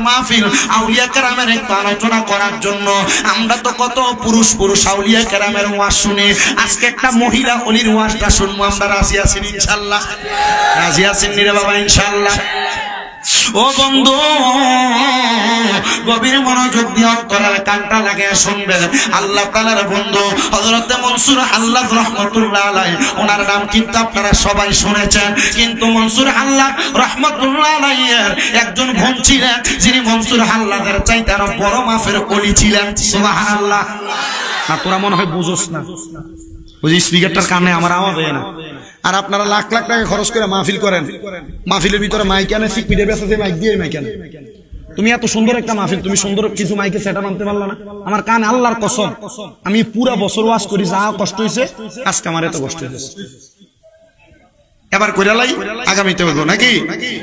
মাহফিল আউলিয়া কেরামের একটু আলোচনা করার জন্য। আমরা তো কত পুরুষ পুরুষ আউলিয়া কেরামের ওয়াজ শুনি, আজকে একটা মহিলা অলির ওয়াজটা শুনবো। আমরা রাজি আছেন ইনশাআল্লাহ? রাজি আছেন রে বাবা ইনশাআল্লাহ? ও বন্ধু, গভীর মনোযোগ দিয়ে অন্তরের কানটা লাগিয়ে শুনবেন। আল্লাহ তাআলার বন্ধু হযরত মনসুর আল্লাহ রাহমাতুল্লাহ আলাইহি, ওনার নাম কিন্তু আপনারা সবাই শুনেছেন, কিন্তু মনসুর আল্লাহ রাহমাতুল্লাহ আলাইহির একজন বোন ছিলেন যিনি মনসুর আল্লাহর চাইতে আরো বড় মাপের ওলি ছিলেন। সুবহানাল্লাহ। না তোরা মনে হয় বুঝোস না, ওই স্পিকারটার কানে আমার আওয়াজ হয় না। আর আপনারা লাখ লাখ টাকা খরচ করে মাহফিল করেন, মাহফিলের ভিতরে মাইক আনে, সিকপিটে বেসাতে মাইক দিয়ে মাইক আনে। তুমি এত সুন্দর একটা মাহফিল, তুমি সুন্দর কিছু মাইকে সেটা আনতে পারলা না? আমার কান আল্লাহর কসম, আমি পুরা বছর ওয়াজ করি, যা কষ্ট হয়েছে আজকে আমার এত কষ্ট হয়েছে। এবার কইরালাই আগামীতে হইব নাকি?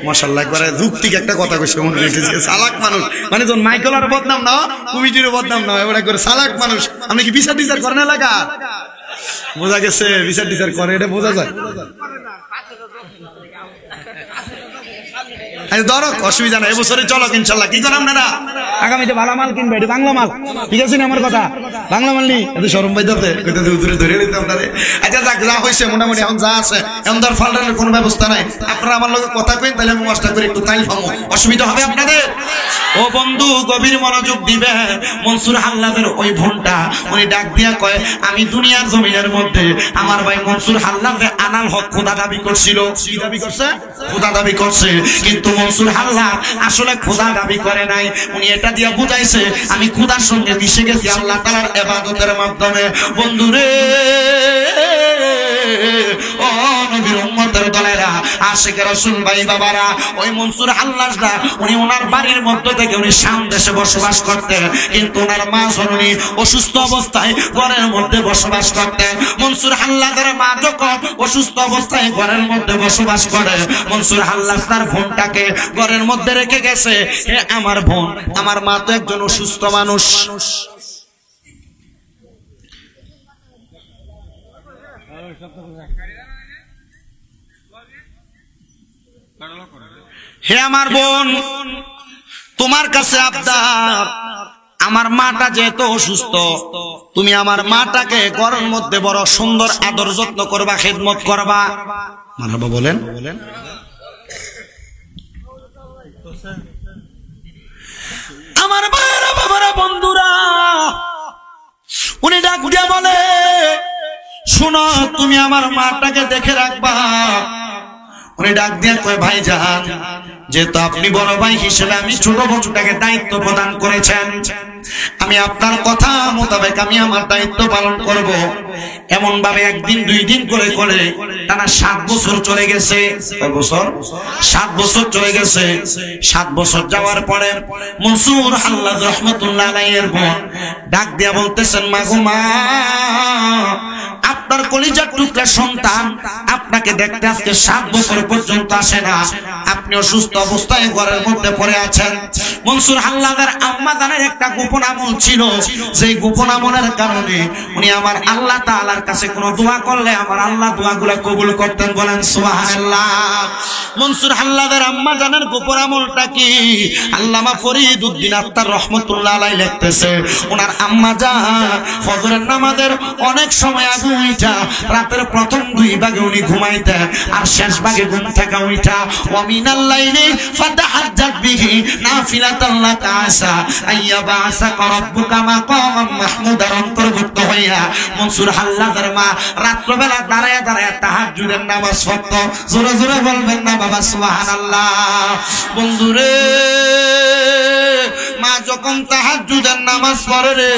মাশাআল্লাহ, একবারে যুক্তিক একটা কথা কইছে। মনে রেখেছে চালাক মানুষ, মানে যখন মাইকেলার বদনাম না, কমিটির বদনাম না, এবার করে চালাক মানুষ। আপনি কি বিচার টিচার করেন এলাকা? বোঝা গেছে বিচার টিচার করে, এটা বোঝা যায়। ধরো অসুবিধা নাই, এবছরে চলো ইনশাল্লাহ। কি করেন আপনারা? আগামীতে ভালো মাল কিনবে, এটা বাংলা মাল, ঠিক আছে না? আমার কথা বাংলা মাল নি, এত শরম পাইতে ধরে নিতে আপনাদের। আচ্ছা যাক, যা হয়েছে মোটামুটি এখন যা আছে, এখন ধর ফাল্টানোর কোনো ব্যবস্থা নাই। আপনারা আমার লোকের কথা কইন, তাহলে আমি ওয়াজটা করে একটু তাইল পাবো, অসুবিধা হবে আপনাদের? ও বন্ধু, গভীর মনোযোগ দিবে। মনসুর আল্লাহর ওই বোনটা উনি ডাক দিয়া কয়, আমি দুনিয়ার জমিনের মধ্যে আমার ভাই মনসুর আল্লাহকে আনাল হক খোদা দাবি করছিল। কি দাবি করছে? খোদা দাবি করছে। কিন্তু মনসুর আল্লাহ আসলে খোদা দাবি করে নাই, উনি এটা দিয়া বুঝাইছে আমি খোদার সঙ্গে মিশে গেছি আল্লাহ তাআলার ইবাদতের মাধ্যমে। বন্ধুরে, ও নবীর উম্মতের দলেরা, আশিক রাসূল ভাই বাবারা, ওই মনসুর আল্লাহটা উনি ওনার বাড়ির মধ্য থেকে উনি শাম দেশে বসবাস করতেন, কিন্তু ওনার মা জননী অসুস্থ অবস্থায় ঘরের মধ্যে বসবাস করতেন। মনসুর আল্লাহর মা যখন অসুস্থ অবস্থায় ঘরের মধ্যে বসবাস করে, মনসুর আল্লাহ তার বোনটাকে ঘরের মধ্যে রেখে গেছে। হে আমার বোন, আমার মা তো একজন অসুস্থ মানুষ, হে আমার বোন, তোমার কাছে আবদার, আমার মাটা যেহেতু অসুস্থ, তুমি আমার মাটাকে ঘরের মধ্যে বড় সুন্দর আদর যত্ন করবা, খেদমত করবা। মারহাবা বলেন। আমার ভাইয়েরা, বাবারা, বন্ধুরা, উনি ডাক দিয়া বলে, শোনো, তুমি আমার মাটাকে দেখে রাখবা। উনি ডাক দিয়া কয়, ভাইজান, যেহেতু আপনি বড় ভাই হিসেবে আমি ছোট বোনটাকে দায়িত্ব প্রদান করেছেন, আমি আপনার কথা মোতাবেক আমি আমার দায়িত্ব পালন করব। এমন ভাবে একদিন দুই দিন করে করে টানা 7 বছর চলে গেছে। কয় বছর? 7 বছর চলে গেছে। 7 বছর যাওয়ার পরে মনসুর আল্লাহ রাহমাতুল্লাহ আলাইহির বোন ডাক দিয়া বলতেছেন, মা গো মা, আপনার কলিজার টুকরা সন্তান আপনাকে দেখতে আজকে 7 বছর পর্যন্ত আসে না, আপনি অসুস্থ অবস্থায় ঘরের মধ্যে পড়ে আছেন। মনসুর আল্লাহর আম্মা জানের একটা গোপন আমল ছিল, সেই গোপন আমলের কারণে উনি আমার আল্লাহ তাআলার কাছে কোনো দোয়া করলে আমার আল্লাহ দোয়াগুলো কবুল করতেন। বলেন সুবহানাল্লাহ। মনসুর আল্লাহর আম্মা জানের গোপন আমলটা কি? আল্লামা ফরিদউদ্দিন আত্তার রহমাতুল্লাহ আলাইহি লিখতেছে, ওনার আম্মা জান ফজরের নামাজের অনেক সময় আগে উঠা রাতের প্রথম 2 ভাগে উনি ঘুমাইতেন, আর শেষ ভাগে ঘুম থেকে উঠা ওয়া মিনাল লাইলি ফাতাহাজ্জাত বিহি নাফিলাতান লাকা আসা আইয়াবাসাকা রাব্বুকা মাকামান মাহমুদার অন্তর্ভুক্ত হইয়া মনসুর আল্লাহর মা রাত্রবেলা দাঁড়ায়া দাঁড়ায়া তাহাজ্জুদের নামাজ পড়তো। জোরে জোরে বলবেন না বাবা সুবহানাল্লাহ। বন্ধুরে, মা যখন তাহাজ্জুদের নামাজ পড়ে রে,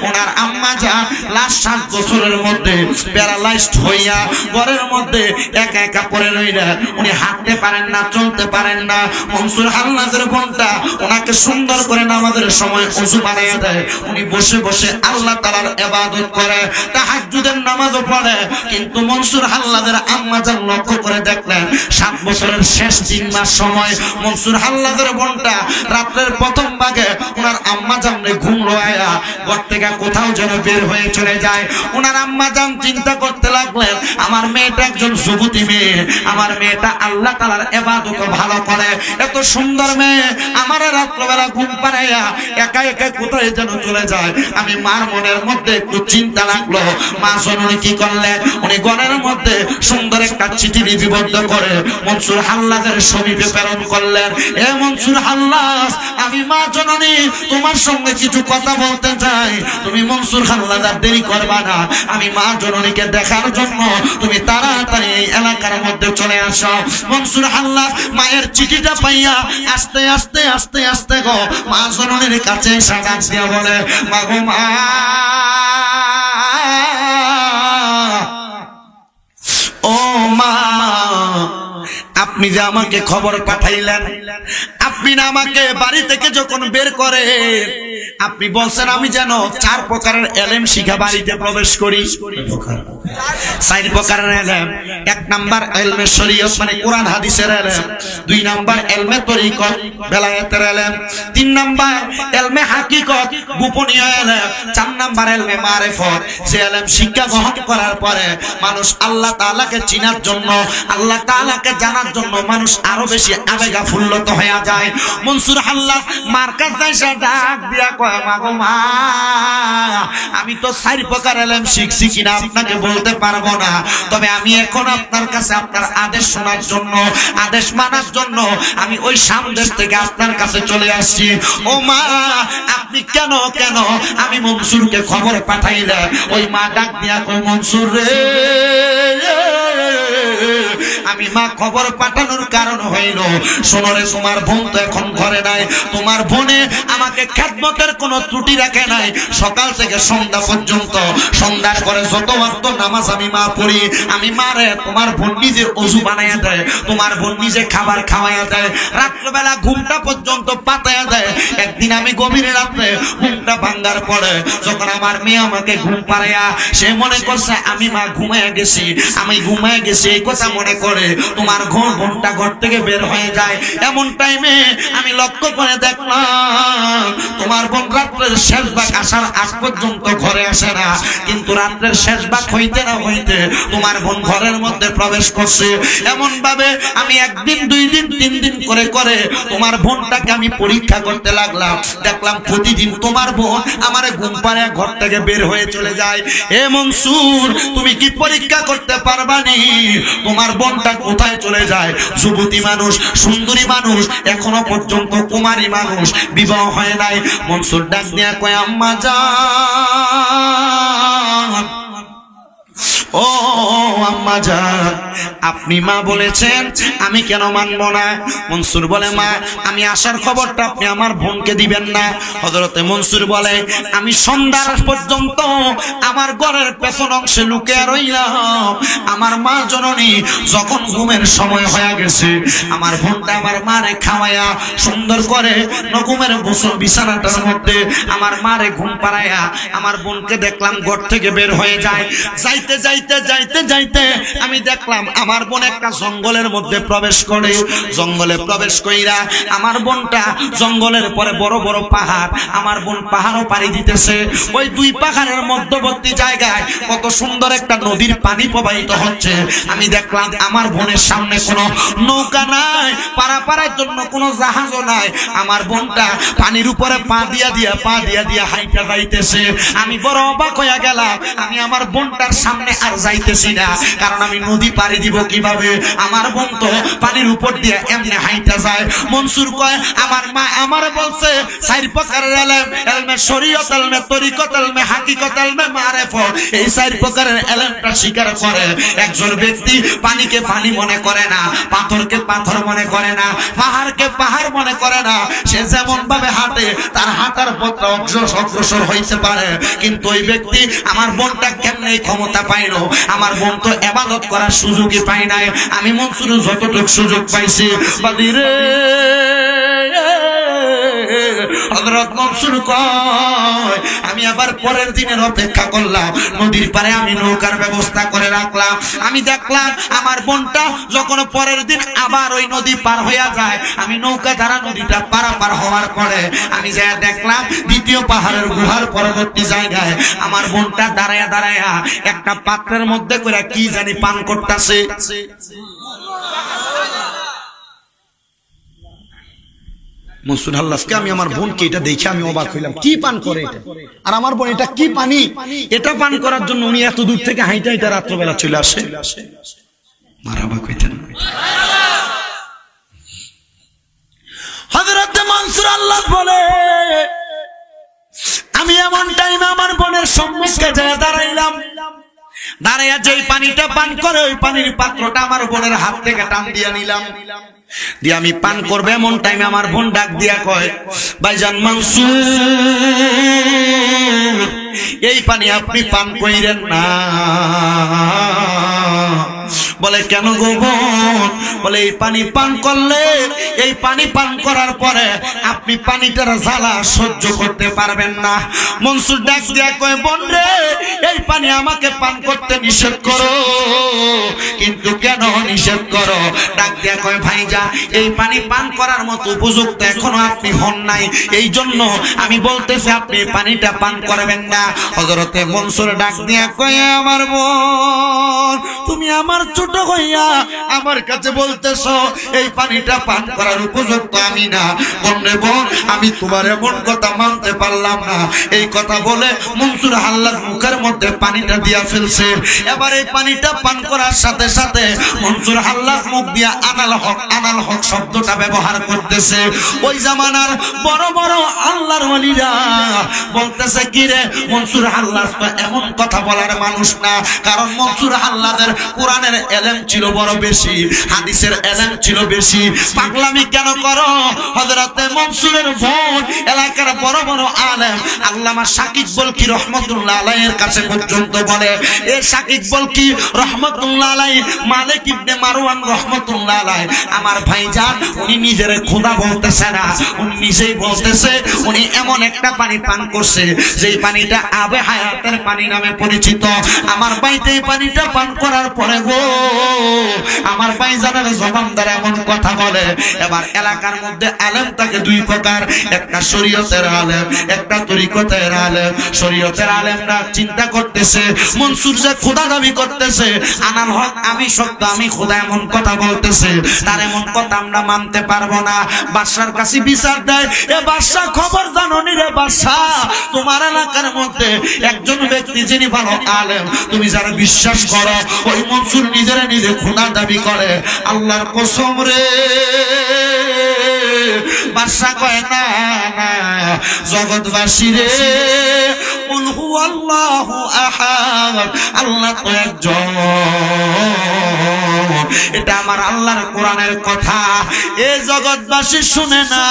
ওনার আম্মা যা লাস্ট 7 বছরের মধ্যে প্যারালাইজড হইয়া ঘরের মধ্যে একা একা পড়ে রইলেন। উনি হাঁটতে পারেন না, চলতে পারেন না। মনসুর আল্লাহর বোনটা ওনাকে সুন্দর করে নামাজের সময় ওযু বানাইয়া দেয়, উনি বসে বসে আল্লাহ তাআলার ইবাদত করে, তাহাজ্জুদের নামাজও পড়ে। কিন্তু মনসুর আল্লাহর আম্মা যা লক্ষ্য করে দেখলেন, 7 বছরের শেষ 3 মাস সময় মনসুর আল্লাহর বোনটা রাতের প্রথম ভাগে ওনার আম্মা আম্মাজান ঘুম রোয়া ঘর থেকে কোথাও যেন বের হয়ে চলে যায়। ওনার আম্মাজান চিন্তা করতে লাগলেন, আমার মেয়েটা একজন যুবতী মেয়ে, আমার মেয়েটা আল্লাহ তাআলার ইবাদত ভালো করে, এত সুন্দর মেয়ে আমার রাত্রবেলা ঘুম পাড়াইয়া একা একা কোথায় যেন চলে যায়। আমি মার মনের মধ্যে একটু চিন্তা লাগলো। মা জননী কি করলেন, উনি ঘরের মধ্যে সুন্দর একটা চিঠি লিপিবদ্ধ করে মনসুর হাল্লাদের সমীপে প্রেরণ করলেন। এ মনসুর হাল্লাস, আমি মা জননী তোমার সঙ্গে কিছু কথা বলতে চাই, তুমি মনসুর হাল্লাদার দেরি করবা না, আমি মা জননীকে দেখার জন্য তুমি তাড়াতাড়ি এই এলাকার মধ্যে চলে আসো। মনসুর হাল্লাস মায়ের চিঠিটা পাইয়া আস্তে আস্তে আস্তে আস্তে গো মা জননীর কাছে এসে ডাক দিয়া বলে, মা গো মা, ও মা, আপনি যে আমাকে খবর পাঠাইলেন, আপনি না আমাকে বাড়ি থেকে যখন বের করে আপনি বলছেন আমি যেন 4 প্রকারের এলেম শিখা বাড়িতে প্রবেশ করি। 4 প্রকারের এলেম। 1 নাম্বার ইলমে শরীয়ত মানে কোরআন হাদিসের এলেম, 2 নাম্বার ইলমে তরিকত বেলায়েতের এলেম, 3 নাম্বার ইলমে হাকিকত গোপনীয় এলেম, 4 নাম্বার ইলমে মারিফত। যে এলেম শিক্ষা গ্রহণ করার পরে মানুষ আল্লাহ তাআলাকে চিনার জন্য, আল্লাহ তাআলাকে জানার জন্য মানুষ আরো বেশি আবেগা ফুল্লত হয়ে যায়। মনসুর হাল্লাস মার কাছে এসে ডাক দিয়া কয়, মা গো মা, আমি তো 4 প্রকার এলেম শিখছি কিনা আপনাকে বলতে পারবো না, তবে আমি এখন আপনার কাছে আপনার আদেশ শোনার জন্য, আদেশ মানার জন্য আমি ওই সামদেশ থেকে আপনার কাছে চলে আসছি। ও মা, আপনি কেন কেন আমি মনসুরকে খবর পাঠাইলে? ওই মা ডাক দিয়া কয়, মনসুর রে, আমি মা খবর পাঠানোর কারণ হইল, শোনো রে, তোমার বোন তো এখন ঘরে নাই, তোমার বোনে আমাকে খেদমতের কোনো ত্রুটি রাখে নাই। সকাল থেকে সন্ধ্যা পর্যন্ত, সন্ধ্যার পরে যত ওয়াক্ত নামাজ আমি মা পড়ি, আমি মারে তোমার বোন নিজে ওযু বানাইয়া দেয়, তোমার বোন নিজে খাবার খাওয়াইয়া দেয়, রাত্রবেলা ঘুমটা পর্যন্ত পাতাইয়া দেয়। একদিন আমি গভীর রাত্রে ঘুমটা ভাঙ্গার পরে যখন আমার মেয়ে আমাকে ঘুম পাড়াইয়া, সে মনে করছে আমি মা ঘুমাইয়া গেছি, আমি ঘুমাইয়া গেছি এই কথা মনে করে তোমার বোনটা ঘর থেকে বের হয়ে যায়। এমন টাইমে আমি লক্ষ্য করে দেখলাম তোমার বোন রাত্রের শেষ ভাগ আসার আগ পর্যন্ত ঘরে আসে না, কিন্তু রাত্রের শেষ ভাগ হইতে না হইতে তোমার বোন ঘরের মধ্যে প্রবেশ করছে। এমন ভাবে আমি 1 দিন 2 দিন 3 দিন করে করে তোমার বোনটাকে আমি পরীক্ষা করতে লাগলাম। দেখলাম প্রতিদিন তোমার বোন আমারে ঘুম পাড়ায় ঘর থেকে বের হয়ে চলে যায়। এ মনসুর, তুমি কি পরীক্ষা করতে পারবানি তোমার বোনটা কোথায় চলে যায়? যুবতী মানুষ, সুন্দরী মানুষ, এখনো পর্যন্ত কুমারী মানুষ, বিবাহ হয় নাই। মনসুর ডাক দিয়া কয়, আম্মা জান, ও আম্মা জান, আপনি মা বলেছেন, আমি কেন মানবো না? মনসুর বলে, মা, আমি আসার খবরটা আপনি আমার বোনকে দিবেন না? হযরতে মনসুর বলে, আমি সন্ধ্যার পর্যন্ত আমার ঘরের পেছন অংশে লুকিয়ে রইলাম। আমার মা জননী যখন ঘুমের সময় হয়ে গেছে, আমার বোনটা আমার মারে খাওয়াইয়া সুন্দর করে ঘুমের বিছানাটার মধ্যে আমার মারে ঘুম পাড়াইয়া আমার বোনকে দেখলাম ঘর থেকে বের হয়ে যায়। যাইতে যাইতে যাইতে যাইতে আমি দেখলাম আমার বোন একটা জঙ্গলের মধ্যে প্রবেশ করে। জঙ্গলে প্রবেশ কইরা আমার বোনটা জঙ্গলের পরে বড় বড় পাহাড়, আমার বোন পাহাড়ও পাড়ি দিতেছে। ওই 2 পাহাড়ের মধ্যবর্তী জায়গায় কত সুন্দর একটা নদীর পানি প্রবাহিত হচ্ছে। আমি দেখলাম আমার বোনের সামনে কোনো নৌকা নাই, পারাপারের জন্য কোনো জাহাজও নাই। আমার বোনটা পানির উপরে পা দিয়া দিয়া হাইটা যাইতেছে। আমি বড় অবাক হইয়া গেলাম। আমি আমার বোনটার সামনে আর যাইতেছি না, কারণ আমি নদী পাড়ি দিব কিভাবে? আমার বোন তো পানির উপর দিয়ে এমনি হাইটা যায়। মনসুর কয়, আমার মা আমারে বলছে 4 প্রকারের এলেম, এলমে শরীয়ত, এলমে তরিকত, এলমে হাকিকত, এলমে মারিফত, এই 4 প্রকারের এলেমটা স্বীকার করে। একজন ব্যক্তি পানিকে পানি মনে করে না, পাথরকে পাথর মনে করে না, পাহাড়কে পাহাড় মনে করে না। সে যেমন ভাবে হাঁটে তার হাঁটার পথটা অগ্রসর হইতে পারে, কিন্তু ওই ব্যক্তি আমার বোনটা কেমনে ক্ষমতা পাইল? আমার বোন তো ইবাদত করার সুযোগই পাই নাই। আমি মনসুর যতটুকু সুযোগ পাইছি, বাদিরে হযরত মনসুর কয় আমি আবার পরের দিনের অপেক্ষা করলাম, নদীর পারে আমি নৌকার ব্যবস্থা করে রাখলাম। আমি দেখলাম আমার বোনটা যখন পরের দিন আবার ওই নদী পার হইয়া যায়, আমি নৌকা দ্বারা নদীটা পারাপার হওয়ার পরে আমি যা দেখলাম দ্বিতীয় পাহাড়ের গুহার পরবর্তী জায়গায় আমার বোনটা দাঁড়ায়া দাঁড়ায়া একটা পাত্রের মধ্যে করে কি জানি পান করতেছে। মনসুর আল্লাহকে আমি আমার বোনকে এটা দেখে আমি অবাক হইলাম, কি পান করে এটা, আর আমার বোন এটা কি পানি, এটা পান করার জন্য উনি এত দূর থেকে হাইটা হাইটা রাত্রবেলা চলে আসে। মারাবা কইতেন হযরত মনসুর আল্লাহ বলে আমি এমন টাইমে আমার বোনের সম্মুখে যায় দাঁড়াইলাম, দাঁড়াইয়া যেই পানিটা পান করে ওই পানির পাত্রটা আমার বোনের হাত থেকে টান দিয়া নিলাম, দিয়ে আমি পান করবে এমন টাইমে আমার বোন ডাক দিয়া কয় ভাইজান মনসুর এই পানি আপনি পান কইরেন না। বলে কেন গো বোন? বলে এই পানি পান করলে, এই পানি পান করার পরে আপনি পানিটার জ্বালা সহ্য করতে পারবেন না। মনসুর ডাক দিয়া কয় বোন রে এই পানি আমাকে পান করতে নিষেধ করো, কিন্তু কেন নিষেধ করো? ডাক দিয়া কয় ভাইজান এই পানি পান করার মতো উপযুক্ত এখনো আপনি হন নাই, এই জন্য আমি বলতেছি আপনি পানিটা পান করবেন না। হযরতে মনসুর ডাক দিয়া কয় আমার বোন তুমি আমার ছোট হইয়া আমার কাছে বলতেছ এই পানিটা পান করার উপযুক্ত আমি না। বোন রে বোন আমি তোমার এমন কথা মানতে পারলাম না। এই কথা বলে মনসুর আল্লাহর মুখের মধ্যে পানিটা দিয়া ফেলছে। এবার এই পানিটা পান করার সাথে সাথে মনসুর আল্লাহর মুখ দিয়া আনাল হক শব্দটা ব্যবহার করতেছে। ওই জামানার বড় বড় আল্লাহর ওলিরা বলতেছে কি রে মনসুর আল্লাহ তো এমন কথা বলার মানুষ না, কারণ মনসুর আল্লাহদের কোরআনের এলেম ছিল বড় বেশি, হাদিসের এলেম ছিল বেশি। পাগলামি কেন করো? হযরতে মনসুরের বোন এলাকার বড় বড় আলেম আল্লামা শাকিব বলকি রহমাতুল্লাহ আলাইহির কাছে পর্যন্ত বলে এ শাকিব বলকি রহমাতুল্লাহ আলাইহি মালিক ইবনে মারওয়ান রহমাতুল্লাহ আলাইহি আমার ভাইজান উনি নিজের খোদা বলতেছে না, উনি নিজেই বলতেছে উনি এমন একটা পানি পান করছে যেই পানিটা আবে হায়াতের পানি নামে পরিচিত। আমার ভাইতে এই পানিটা পান করার পরে গো আমার ভাইজানের জবান দ্বারা এমন কথা বলে। এবার এলাকার মধ্যে আলেম থাকে দুই প্রকার, একটা শরীয়তের আলেম, একটা তরিকতের আলেম। শরীয়তের আলেমরা চিন্তা করতেছে মনসুর যে খোদা দাবি করতেছে আনাল হক আমি সত্য আমি খোদা এমন কথা বলতেছে, তার এমন কথা আমরা মানতে পারবো না। বাদশার কাছে বিচার দেয় এ বাদশা খবর জানো নি রে বাদশা তোমার এলাকার মধ্যে একজন ব্যক্তি যিনি ভালো আলেম তুমি যারা বিশ্বাস করো ওই মনসুর নিজের নিজে খোদা দাবি করে। আল্লাহর কসম রে বাদশা কয় না জগৎবাসী রে কুল হুয়াল্লাহু আহাদ আল্লাহ তো একজন, এটা আমার আল্লাহর কোরআনের কথা। এ জগৎবাসী শুনে না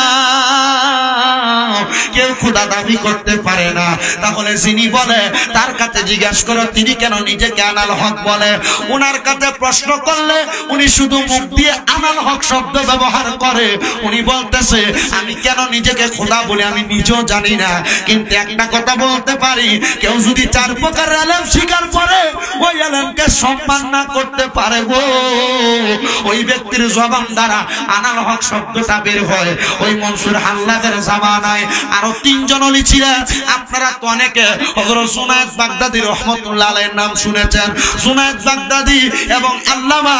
কেউ খোদা দাবি করতে পারে না। তাহলে যিনি বলে তার কাছে জিজ্ঞাসা করো তিনি কেন নিজেকে আনাল হক বলে। উনার কাছে প্রশ্ন করলে উনি শুধু মুখ দিয়ে আনাল হক শব্দ ব্যবহার করে। উনি বলতেছে আমি কেন নিজেকে খোদা বলে আমি নিজেও জানি না, কিন্তু একটা কথা বলতে পারি কেউ যদি চার প্রকার আলেম স্বীকার করে ওই আলেমকে সম্মান না করতে পারে গো ওই ব্যক্তির জবান দ্বারা আনাল হক শব্দটা বের হয়। ওই মনসুর আল্লাহর জামানায় আরো তিনজন ওলি ছিলেন। আপনারা তো অনেকে হযরত জুনায়েদ বাগদাদী রহমাতুল্লাহ আলাইহির নাম শুনেছেন। জুনায়েদ বাগদাদী এবং আল্লামা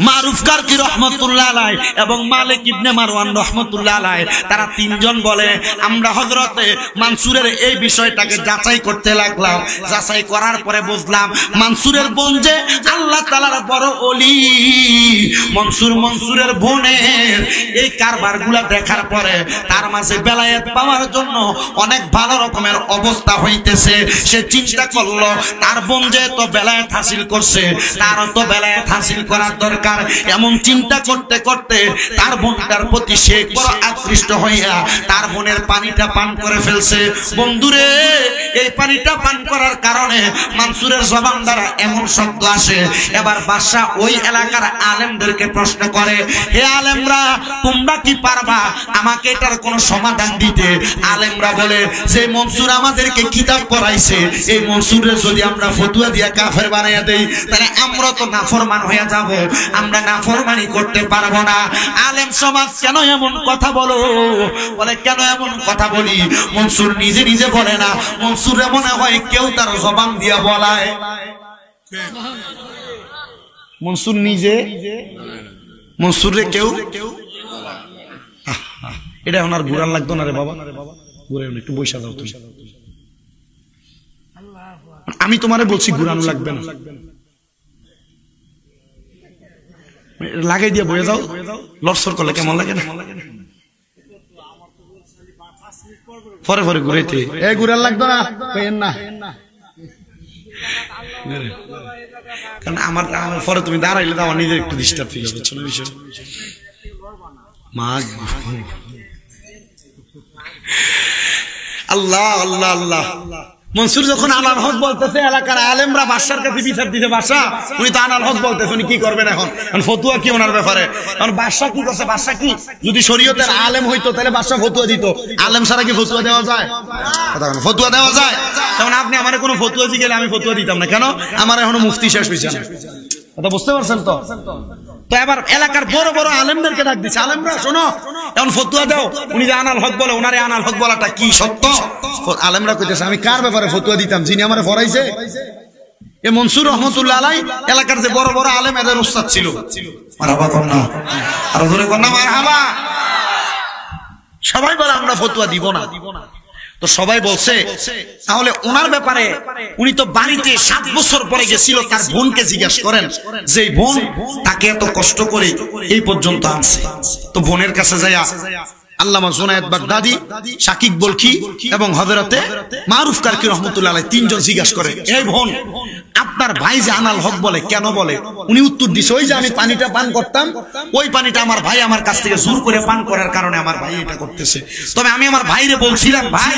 মারুফ কারকি রহমাতুল্লাহ আলাইহি এবং মালিক ইবনে মারওয়ান রহমাতুল্লাহ আলাইহি তারা তিনজন বলে আমরা হযরতে মনসুরের এই বিষয়টাকে যাচাই করতে লাগলাম। যাচাই করার পরে বুঝলাম মনসুরের বোন যে আল্লাহ তাআলার বড় ওলি। মনসুরের বোনের এই কারবারগুলা দেখার পরে তার মাঝে বেলায়েত পাওয়ার জন্য অনেক ভালো রকমের অবস্থা হইতেছে। সে চিন্তা করলো তার বোন যে তো বেলায়েত হাসিল করছে তারও তো বেলায়েত হাসিল করার দরকার। এমন চিন্তা করতে করতে তার বোনটার প্রতি সে বড় আকৃষ্ট হইয়া তার বোনের পানিটা পান করে ফেলছে। বন্ধুরে, এই পানিটা পান করার কারণে মনসুরের জবান দ্বারা এমন শব্দ আসে। এবার বাদশা ওই এলাকার আলেমদেরকে প্রশ্ন করে, হে আলেমরা, তোমরা কি পারবা আমাকে এটার কোন সমাধান দিতে? আলেমরা বলে, যে মনসুর আমাদেরকে কিতাব পড়াইছে, এই মনসুরের যদি আমরা ফতুয়া দিয়া কাফের বানাইয়া দেই, তাহলে আমরা তো নাফরমান হয়ে যাব, আমরা নাফরমানি করতে পারবো না। আলেম সমাজ কেন এমন কথা বলো? বলে, কেন এমন কথা বলি? মনসুর নিজে নিজে বলে না, মনসুরে মনে হয় কেউ তার জবান দিয়া বলায়। মনসুর নিজে, মনসুরে কেউ, এটা ওনার ঘুরান লাগতো না রে বাবা, ঘুরে একটু বৈশা দাও তুমি। আমি তোমারে বলছি ঘুরানো লাগবে না, লাগাই দিয়ে বয়ে যাও, লড়সড় করলে কেমন লাগে না? পরে পরে ঘুরাইতে ঘুরান লাগতো না, কারণ আমার পরে তুমি দাঁড়াইলে তো আমার নিজের একটু ডিস্টার্ব ফিল হবে। ছোট বিষয় মা, আল্লাহ আল্লাহ আল্লাহ। মনসুর যখন আনাল হক বলতেছে, এলাকার আলেমরা বাদশার কাছে বিচার দিতে, বাদশা উনি তো আনাল হক বলতেছে, উনি কি করবেন এখন? ফতুয়া কি ওনার ব্যাপারে? কারণ বাদশা কি করছে? বাদশা কি যদি শরীয়তের আলেম হইতো তাহলে বাদশা ফতুয়া দিত। আলেম ছাড়া কি ফতুয়া দেওয়া যায়? ফতুয়া দেওয়া যায়? তখন আপনি আমার কোনো ফতুয়া জিগেলে আমি ফতুয়া দিতাম না। কেন? আমার এখনো মুফতি শেষ হয়েছে না। কথা বুঝতে পারছেন তো? তো এবার এলাকার বড় বড় আলেমদেরকে ডাক দিচ্ছে, আলেমরা শোনো, এখন ফতুয়া দাও। উনি যে আনাল হক বলে, ওনারে আনাল হক বলাটা কি সত্য? আলেমরা কইতেছে, আমি কার ব্যাপারে ফতুয়া দিতাম? যিনি আমারে পড়াইছে। এ মনসুর রহমতুল্লাহ আলাই এলাকার যে বড় বড় আলেম, এদের উস্তাদ ছিল। মারহাবা কর না, আর ধরে কর না মারহাবা। সবাই বলে আমরা ফতুয়া দিব না। তো সবাই বলছে, তাহলে ওনার ব্যাপারে উনি তো বাড়িতে 7 বছর পরে গেছিল, তার বোনকে জিজ্ঞাসা করেন, যে বোন তাকে এত কষ্ট করে এই পর্যন্ত আনছে। তো বোনের কাছে যাইয়া আল্লামা জুনায়েদ বাগদাদি, শাকিক বলখি এবং হযরতে মারুফ কারকি রহমতুল্লাহ আলাইহি তিনজন জিজ্ঞাসা করে, এই বোন, আপনার ভাই যে আনাল হক বলে কেন বলে? উনি উত্তর দিছে, ওই যে আমি পানিটা পান করতাম, ওই পানিটা আমার ভাই আমার কাছ থেকে জোর করে পান করার কারণে আমার ভাই এটা করতেছে। তবে আমি আমার ভাইরে বলছিলাম, ভাই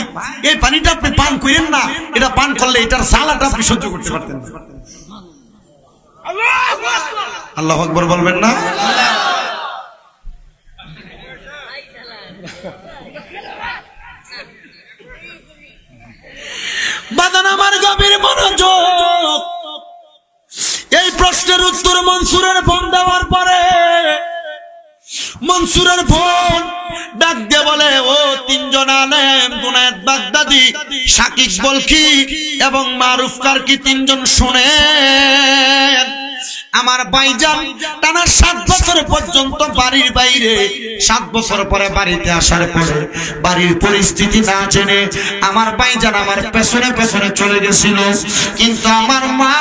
এই পানিটা আপনি পান করেন না, এটা পান করলে এটার জ্বালাটা আপনি সহ্য করতে পারতেন না। আল্লাহু আকবার বলবেন না? বাদান আমার গভীর মনোযোগ। এই প্রশ্নের উত্তর মনসুরের বোন দেওয়ার পরে মনসুরের বোন ডাক দিয়ে বলে, ও তিনজন আলেম, জুনায়েদ বাগদাদি, শাকিক বলখি এবং মারুফ কারকি, তিনজন শুনেন, আমার ভাইজান টানা 7 বছর পর্যন্ত বাড়ির বাইরে, 7 বছর পরে বাড়িতে আসার পরে বাড়ির পরিস্থিতি না জেনে আমার ভাইজান আমার পেছনে পেছনে চলে গেছিল। কিন্তু আমার মা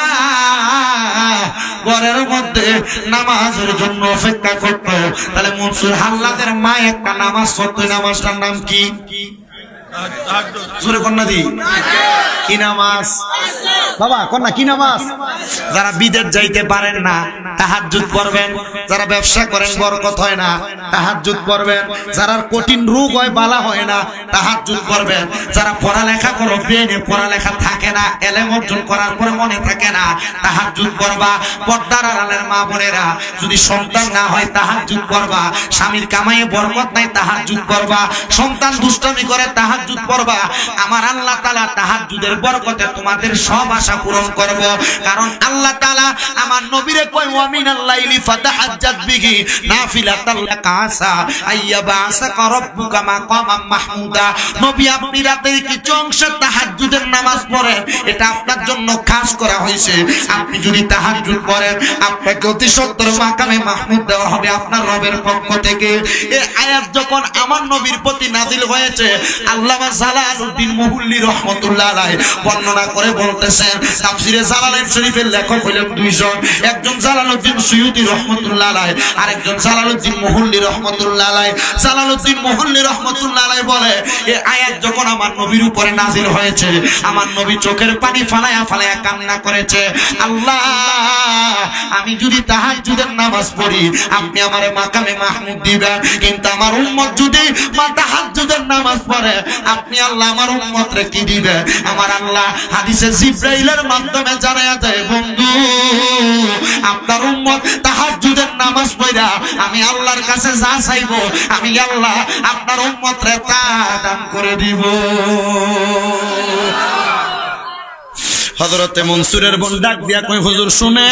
ঘরের মধ্যে নামাজের জন্য অপেক্ষা করত। তাহলে মনসুর হাল্লাদের মা একটা নামাজ পড়তো, নামাজটার নাম কি? জোরে কন্যা দি, কি নামাজ বাবা? কন্যা কি নামাজ? যারা বিদেশ যাইতে পারেন না তাহাজ্জুদ পড়বেন, যারা ব্যবসা করেন বরকত হয় না তাহাজ্জুদ পড়বেন, যারা কঠিন রোগ হয় বালা হয় না তাহাজ্জুদ পড়বেন, যারা পড়ালেখা করো ব্রেনে পড়ালেখা থাকে না, এলেম অর্জন করার পরে মনে থাকে না, তাহাজ্জুদ পড়বা। পর্দার আড়ালের মা বোনেরা, যদি সন্তান না হয় তাহাজ্জুদ পড়বা, স্বামীর কামাইয়ে বরকত নাই তাহাজ্জুদ পড়বা, সন্তান দুষ্টামি করে তাহাজ্জুদ পড়বা। আমার আল্লাহ তাআলা তাহাজ্জুদের বরকতে তোমাদের সব আশা পূরণ করব। কারণ আল্লাহ তাআলা আমার নবীরে কয়, ওয়া মিনাল লাইলি ফাতাহাজ্জাদ বিহি নাফিলাতাল লাকা আসা আইয়াবাসাকা রাব্বুকা মাকামাম মাহমুদা। নবী, আপনি রাতের কিছু অংশ তাহাজ্জুদের নামাজ পড়েন, এটা আপনার জন্য খাস করা হয়েছে। আপনি যদি তাহাজ্জুদ পড়েন, আপনাকে অতি সত্তর মাকামে মাহমুদ দেওয়া হবে আপনার রবের পক্ষ থেকে। এই আয়াত যখন আমার নবীর প্রতি নাযিল হয়েছে, আল্লাহ আল্লামা জালালউদ্দিন মুহুল্লি রাহমাতুল্লাহ আলাইহি বর্ণনা করে বলতেছেন, তাফসীরে জালালাইন শরীফের লেখক হলেন দুইজন, একজন জালালউদ্দিন সুয়ুতী রাহমাতুল্লাহ আলাইহি, আরেকজন জালালউদ্দিন মুহুল্লি রাহমাতুল্লাহ আলাইহি। জালালউদ্দিন মুহুল্লি রাহমাতুল্লাহ আলাইহি বলে, এই আয়াত যখন আমার নবীর উপরে নাজিল হয়েছে, আমার নবী চোখের পানি ফালায়া ফালায়া কান্না করেছে, আল্লাহ আমি যদি তাহাজ্জুদের নামাজ পড়ি আপনি আমারে মাকামে মাহমুদ দিবেন, কিন্তু আমার উম্মত যদি তাহাজ্জুদের নামাজ পড়ে আপনি আল্লাহ আমার উম্মতরে কি দিবেন? আমার আল্লাহ হাদিসে জিবরাইলের মাধ্যমে জানায়া দেয়, বন্ধু আপনার উম্মত তাহাজ্জুদের নামাজ পড়া আমি আল্লাহর কাছে যা চাইবো আমি আল্লাহ আপনার উম্মতরে তা দান করে দিব। হযরতে মনসুরের বোন ডাক দিয়া কই, হুজুর শুনে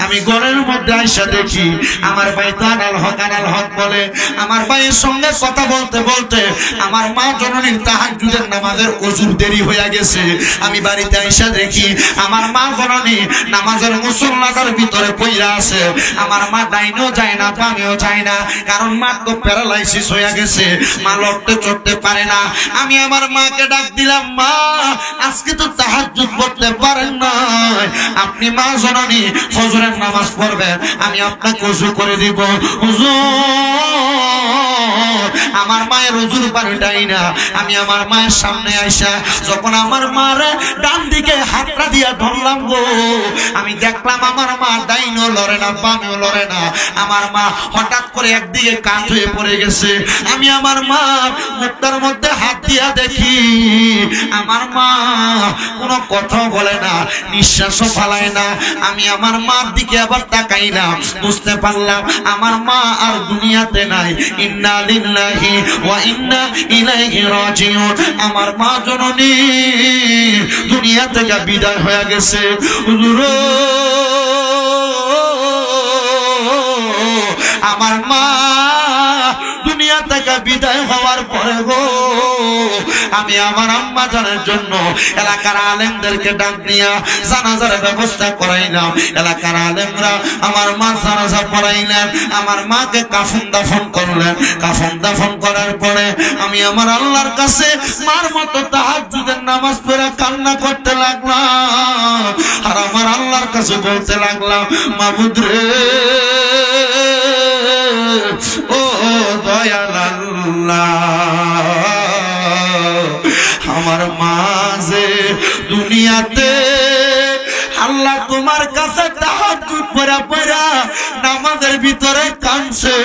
আমি ঘরের মধ্যে আইসা দেখি আমার ভাই তো আনাল হক বলে, আমার ভাইয়ের সঙ্গে কথা বলতে বলতে আমার মা জননীর তাহাজ্জুদের নামাজের ওযুর দেরি হয়ে গেছে। আমি বাড়িতে আইসা দেখি আমার মা জননী নামাজের মুসল্লাটার ভিতরে পইরা আছে। আমার মা ডাইনও যায় না বামেও যায় না, কারণ মা তো প্যারালাইসিস হয়ে গেছে, মা লড়তে চড়তে পারে না। আমি আমার মাকে ডাক দিলাম, মা আজকে তো তাহাজ্জুদ পড়তে পারেন না, আপনি মা জননী ফজরের নামাজ পড়বেন, আমি আপনাকে ওযু করে দিব। হুজুর আমার মায়ের ওযুর পানিটাই না, আমি আমার মায়ের সামনে আইসা যখন আমার মারে ডান দিকে হাতটা দিয়া ধরলাম গো, আমি দেখলাম আমার মা ডাইনও লড়ে না বামেও লড়ে না, আমার মা হঠাৎ করে একদিকে কাত হয়ে পড়ে গেছে। আমি আমার মা মুখটার মধ্যে হাত দিয়া দেখি আমার মা কোনো কথা বলে না, নিঃশ্বাসও ফালায় না। আমি আমার মার দিকে আবার তাকাইলাম, বুঝতে পারলাম আমার মা আর দুনিয়াতে নাই। ইন্না লিল্লাহি ওয়া ইন্না ইলাইহি রাজিউন। আমার মা জননী দুনিয়া থেকে বিদায় হয়ে গেছে। হুজুর আমার মা দুনিয়া থেকে বিদায় হওয়ার পরে গো, আমি আমার আম্মা জানের জন্য এলাকার আলেমদেরকে ডাক দিয়া জানাজার ব্যবস্থা করাইলাম। এলাকার আলেমরা আমার মা জানাজা পড়াইলেন, আমার মাকে কাফন দাফন করলেন। কাফন দাফন করার পরে আমি আমার আল্লাহর কাছে মার মতো তাহাজ্জুদের নামাজ পড়ে কান্না করতে লাগলাম, আর আমার আল্লাহর কাছে বলতে লাগলাম, মাবুদ রে ও দয়াল আল্লাহ, আমার মা যে দুনিয়াতে আল্লাহ তোমার কাছে তাহাজ্জুদ পড়া পড়া নামাজের ভিতরে কাঁদছে।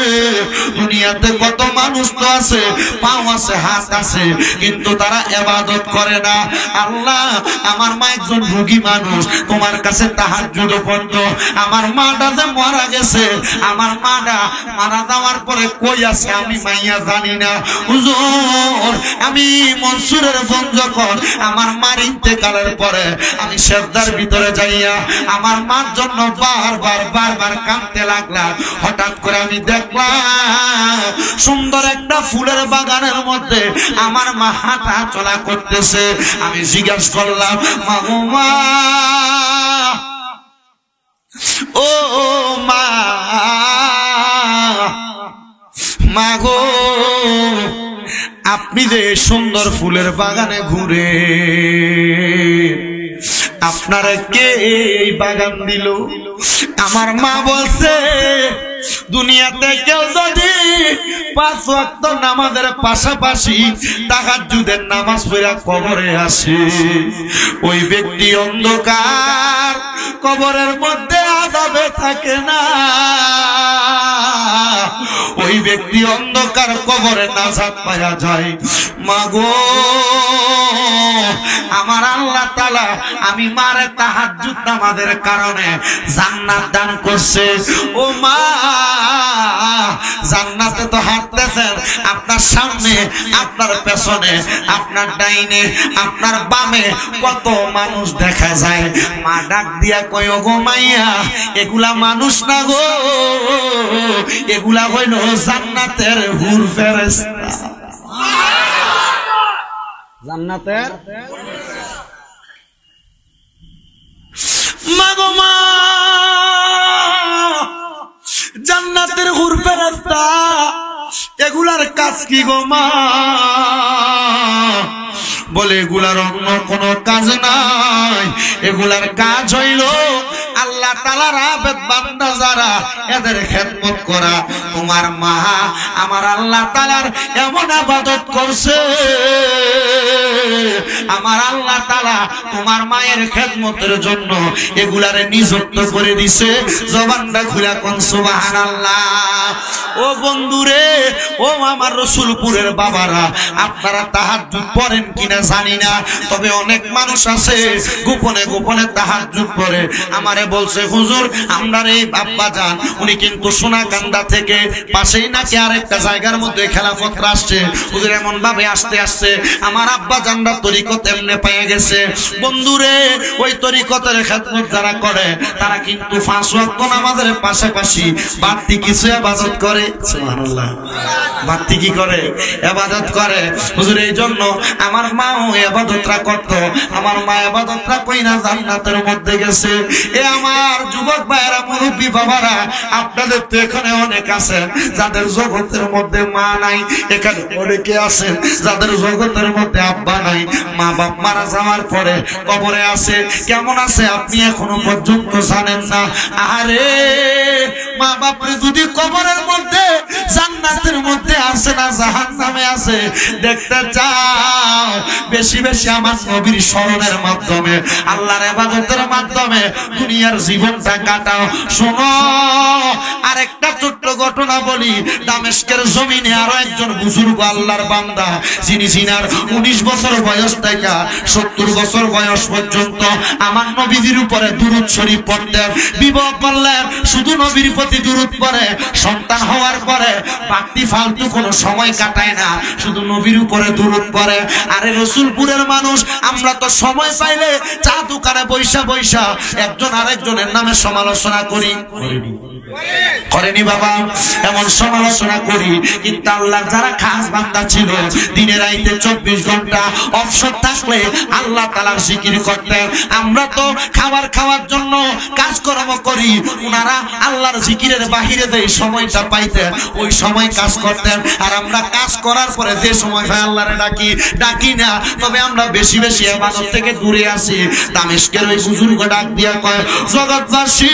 দুনিয়াতে কত মানুষ তো আছে, পাও আছে হাত আছে, কিন্তু তারা ইবাদত করে না। আল্লাহ আমার মা একজন রোগী মানুষ, তোমার কাছে তাহাজ্জুদ পড়ত। আমার মাটা যে মারা গেছে, আমার মাটা মারা যাওয়ার পরে কই আছে আমি মাইয়া জানি না। হুজুর আমি মনসুরের ফোন যখন আমার মার ইন্তেকালের পরে আমি সেজদার ভিতরে যাইয়া আমার মার জন্য বারবার কাঁদতে লাগলাম। হঠাৎ করে আমি দেখলাম সুন্দর একটা ফুলের বাগানের মধ্যে আমার মা হাঁটা চলা করতেছে। আমি জিজ্ঞাসা করলাম, মা ও মা, মা গো আপনি যে সুন্দর ফুলের বাগানে ঘুরে, আপনারা কে এই বাগান দিল? আমার মা বলছে, দুনিয়াতে কেউ যদি 5 ওয়াক্ত নামাজের পাশাপাশি তাহাজ্জুদের নামাজ পড়া কবরে আসে, ওই ব্যক্তি অন্ধকার কবরের মধ্যে আযাবে থাকে না, ওই ব্যক্তি অন্ধকার কবরে নাজাত পাওয়া যায়। মাগো আমার আল্লাহ তাআলা আমি মারে তাহাজ্জুদ নামাজের কারণে জান্নাত দান করছে। ও মা জান্নাতে তো হাঁটতেছেন, আপনার সামনে আপনার পেছনে আপনার ডাইনে আপনার বামে কত মানুষ দেখা যায়। মা ডাক দিয়া কয়, গো মাইয়া এগুলা মানুষ না গো, এগুলা হইল জান্নাতের হুর ফেরেশতা। জান্নাতের মাগো মা জান্নাতের হুর ফেরেশতা, এগুলা এগুলার কাজ কি গো মা? বলে এগুলার অন্য কোনো কাজ নাই, এগুলার কাজ হইল আল্লাহ তাআলার আবেদ বান্দা যারা এদের খেদমত করা। তোমার মা আমার আল্লাহ তাআলার এমন ইবাদত করছে, আমার আল্লাহ তাআলা তোমার মায়ের খেদমতের জন্য এগুলারে নিযুক্ত করে দিছে। জবানটা খুলে কোন সুবহানাল্লাহ। ও বন্ধুরে, ও আমার রসুলপুরের বাবারা, আপনারা তাহাজ্জুদ পড়েন কিনা জানি না, তবে অনেক মানুষ আছে গোপনে গোপনে তাহাজ্জুদ পড়ে। আমারে বলছে হুজুর আমরার এই আব্বা জান উনি কিন্তু সোনাকান্দা থেকে পাশেই নাকি আরেকটা জায়গার মধ্যে খেলাফত আসছে। হুজুর এমন ভাবে আসতে আসতে আমার আব্বা জানরা তরিকত এমনে পেয়ে গেছে। বন্ধুরে, ওই তরিকতের খেদমত যারা করে তারা কিন্তু 5 ওয়াক্ত নামাজের পাশাপাশি বাড়তি কিছু ইবাদত করে। সুবহানাল্লাহ। বাড়তি কি করে? ইবাদত করে। হুজুর এই জন্য আমার মাও ইবাদতরা করত, আমার মা ইবাদতরা কইনা জান্নাতের মধ্যে গেছে। এ আমার যুবক ভাইরা, মুরব্বী বাবারা, আপনাদের তো এখানে অনেক আছেন যাদের জগতের মধ্যে মা নাই, এখানে অনেকে আছেন যাদের জগতের মধ্যে আব্বা নাই। মা বাপ মারা যাওয়ার পরে কবরে আছে, কেমন আছে আপনি এখনো পর্যন্ত জানেন না। আরে মা বাপরে যদি কবরের মধ্যে জান্নাতের মধ্যে আছে না জাহান্নামে আছে দেখতে চাও, বেশি বেশি আমার নবীর স্মরণের মাধ্যমে, আল্লাহর ইবাদতের মাধ্যমে দুনিয়ার জীবনটা কাটাও। শোনো আরেকটা ছোট্ট ঘটনা বলি। দামেস্কের জমিনে আরো একজন বুজুর্গ আল্লাহর বান্দা, যিনি জিনার 19 বছর বয়স থেকে 70 বছর বয়স পর্যন্ত আমার নবীজির উপরে দুরূদ শরীফ পড়তেন। বিবাহ করলেন, শুধু নবীর প্রতি দুরূদ পড়ে। সন্তান হওয়ার পরে বাড়তি ফালতু কোনো সময় কাটায় না, শুধু নবীর উপরে দুরূদ পড়ে। আরে রসুলপুরের মানুষ আমরা তো সময় পাইলে চা দোকানে বৈশা বৈশা একজন আরেকজনের নামে সমালোচনা করি, করেনি বাবা? এমন সমালোচনা করি। কিন্তু আল্লাহ যারা খাস বান্দা ছিল, দিনে রাইতে 24 ঘন্টা অবসর থাকলে আল্লাহ তাআলার জিকির করতেন। আমরা তো খাওয়ার জন্য কাজকর্ম করি, ওনারা আল্লাহর জিকিরের বাহিরে যে সময়টা পাইতেন ওই সময় কাজ করতেন। আর আমরা কাজ করার পরে যে সময় হয় আল্লাহরে ডাকি না, তবে আমরা বেশি বেশি ইবাদত থেকে দূরে আসি। দামেস্কের ওই বুজুর্গ ডাক দিয়া কয়, জগৎবাসী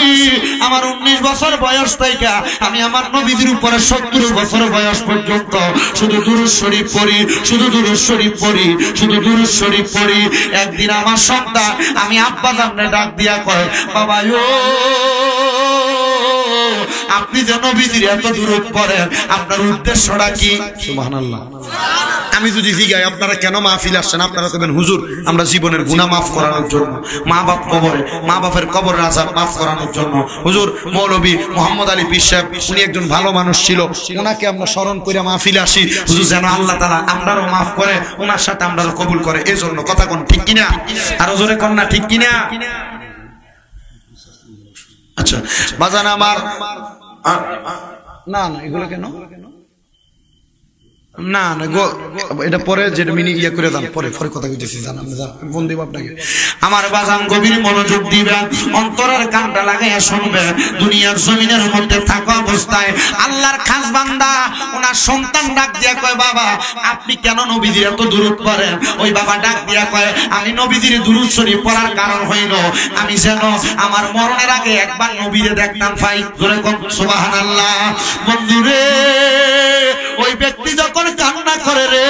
আমার 19 বছর বয়স থেকে আমি আমার নবীর উপরে 70 বছর বয়স পর্যন্ত শুধু দুরূদ শরীফ পড়ি, শুধু দুরূদ শরীফ পড়ি, শুধু দুরূদ শরীফ পড়ি। একদিন আমার সন্তান আমি আব্বা জানরে ডাক দিয়া কয়, বাবা ও আপনি যে নবীজির এত দুরূদ পড়েন, আপনার উদ্দেশ্যটা কি? সুবহানাল্লাহ। আমি যদি জিগাই আপনারা কেন মাহফিল আসছেন, আপনারা কইবেন হুজুর আমরা জীবনের গুনাহ মাফ করানোর জন্য, মা বাপ কবরে, মা বাপের কবরের আযাব মাফ করানোর জন্য। হুজুর মৌলভী মোহাম্মদ আলী পীর সাহেব উনি একজন ভালো মানুষ ছিল, ওনাকে আমরা স্মরণ করে মাহফিলে আসি, হুজুর যেন আল্লাহ তাআলা আমরাও মাফ করে, ওনার সাথে আমরাও কবুল করে। এজন্য কথা কোন ঠিক কিনা? আর জোরে কোন না ঠিক কিনা? আচ্ছা বাজান আমার না না এগুলো কেন না না এটা পরে যেটা মিনি ইয়া করে দাম, পরে পরে কথা কইতেছি জান আমরা ফোন দেব আপনাকে। আমার বাজান গভীর মনোযোগ দিবেন, অন্তরের কানটা লাগাইয়া শুনবেন। দুনিয়ার জমিনের মধ্যে থাকা অবস্থায় আল্লাহর খাস বান্দা ওনার সন্তান ডাক দিয়া কয়, বাবা আপনি কেন নবীজির এত দুরূদ পড়েন? ওই বাবা ডাক দিয়া কয়, আমি নবীজির দুরূদ শরীফ পড়ার কারণ হইল আমি যেন আমার মরণের আগে একবার নবীরে দেখতাম পাই। জোরে কোন সুবহানাল্লাহ। বন্ধুরে, ওই ব্যক্তি যখন কান্না করে রে,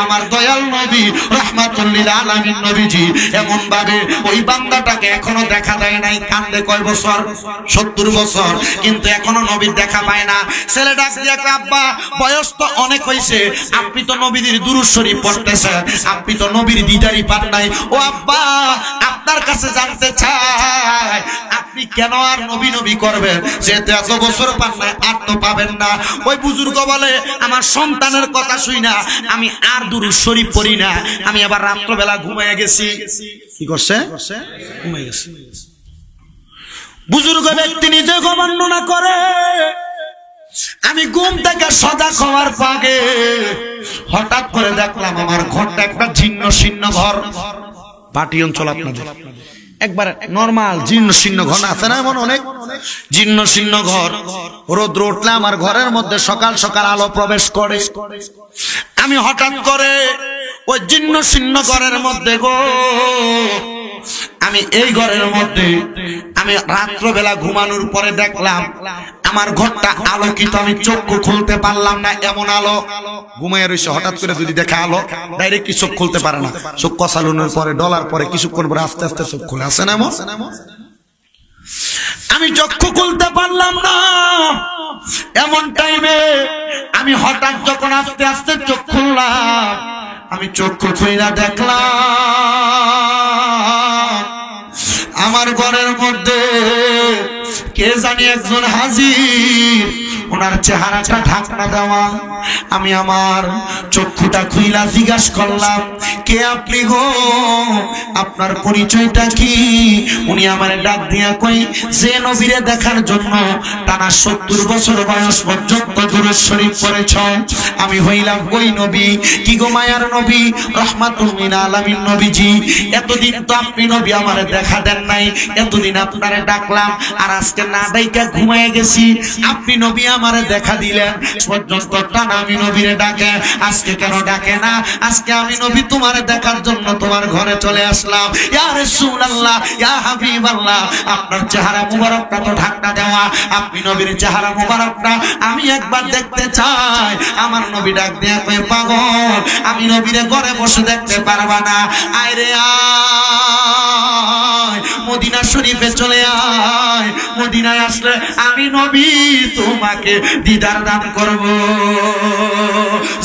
আমার দয়াল নবী রাহমাতুল লিল আলামিন নবীজি এমন ভাবে ওই বান্দাটাকে এখনো দেখা যায় নাই। কান্দে কয় বছর? 70 বছর, কিন্তু এখনো নবীর দেখা পায় না। ছেলে ডাক দিয়া কয়, আব্বা বয়স তো অনেক হইছে, আপনি তো নবীর দুরূদ শরীফ পড়তেছেন, আপনি তো নবীর দিদারি পান নাই। ও আব্বা আপনার কাছে জানতে চাই আপনি কেন আর নবী নবী করবেন, যেহেতু এত বছর পান নাই আর তো পাবেন না। ওই বুজুর্গ বলে, আমার সন্তানের কথা শুই না আমি আর দুরূদ শরীফ পড়ি না, আমি আবার রাত্রবেলা ঘুমাইয়া গেছি। কি করছে? ঘুমাই গেছে। বুজুর্গ ব্যক্তি নিজে বর্ণনা করে, আমি ঘুম থেকে সজাগ হওয়ার আগে হঠাৎ করে দেখলাম আমার ঘরটা একটা ছিন্ন ছিন্ন ঘর। পাটি অঞ্চল আপনাদের একবার নরমাল জীর্ণ শীর্ণ ঘর আছে না, এমন অনেক জীর্ণ শীর্ণ ঘর, রোদ্র উঠলে আমার ঘরের মধ্যে সকাল সকাল আলো প্রবেশ করে। আমি হঠাৎ করে ওই জীর্ণ শীর্ণ ঘরের মধ্যে গো, আমি এই ঘরের মধ্যে আমি রাত্রবেলা ঘুমানোর পরে দেখলাম আমার ঘরটা আলোকিত। আমি চক্ষু খুলতে পারলাম না, এমন আলো। ঘুমাইয়া রয়েছে, হঠাৎ করে যদি দেখা আলো, ডাইরেক্টলি চোখ খুলতে পারে না। চোখ কষালুনের পরে, ডলার পরে, কিছুক্ষণ পরে আস্তে আস্তে চোখ খুলে আসে না এমন। আমি চক্ষু খুলতে পারলাম না, এমন টাইমে আমি হঠাৎ যখন আস্তে আস্তে চোখ খুললাম, আমি চক্ষু খুলে দেখলাম আমার ঘরের মধ্যে কে জানি একজন হাজির, ওনার চেহারাটা ঢাকনা দেওয়া। আমি আমার চক্ষুটা খুইলা জিজ্ঞাসা করলাম, কে আপনি গো, আপনার পরিচয়টা কি? উনি আমারে ডাক দিয়া কই, যে নবীরে দেখার জন্য টানা 70 বছর বয়স পর্যন্ত দুরূদ শরীফ পড়েছ, আমি হইলাম ওই নবী। কি গো মায়ার নবী, রাহমাতুল লিল আলামিন নবীজি, এতদিন তো আপনি নবী আমারে দেখা দেন নাই, এতদিন আপনারে ডাকলাম, আর আজকে না ডাইকা ঘুমায় গেছি, আপনি নবী আমারে দেখা দিলেন পর্যন্ত টানা আমি নবীরে ডাকে, আজকে কেন ডাকে না? আজকে আমি নবী তোমারে দেখার জন্য তোমার ঘরে চলে আসলাম। ইয়া রাসূলুল্লাহ, ইয়া হাবিবাল্লাহ, আপনার চেহারা মুবারকটা তো ঢাকনা দেওয়া, আপনি নবীর চেহারা মুবারকটা আমি একবার দেখতে চাই। আমার নবী ডাক দিয়া কই, পাগল, আমি নবীরে ঘরে বসে দেখতে পারবা না, আয় রে আয়, মদিনা শরীফে চলে আয়। মদিনায় আসলে আমি নবী তোমাকে দিদার দান করব।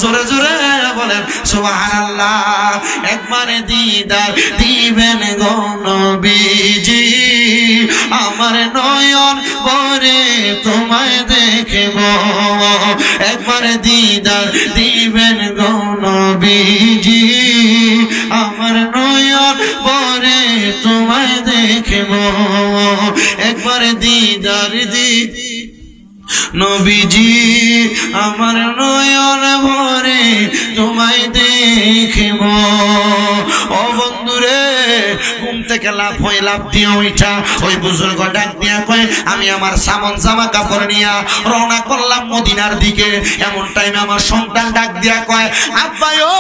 জোরে জোরে বলেন সুবহানাল্লাহ। একবারে দিদার দিবেন গো নবীজি, আমার নয়ন ভরে তোমায় দেখব। একবারে দিদার দিবেন গো নবীজি, আমার নয়ন ভরে তোমায় দেখব। একবারে দিদার নবীজি, আমার নয়ন ভরে তোমায় দেখব। ও বন্ধুরে, ঘুম থেকে লাভ হয়ে লাভ দিয়ে ওইটা ওই বুজুর্গ ডাক দিয়া কয়, আমি আমার সামন জামা কাপড় নিয়া রওনা করলাম মদিনার দিকে। এমন টাইমে আমার সন্তান ডাক দিয়া কয়, আব্বায়ো,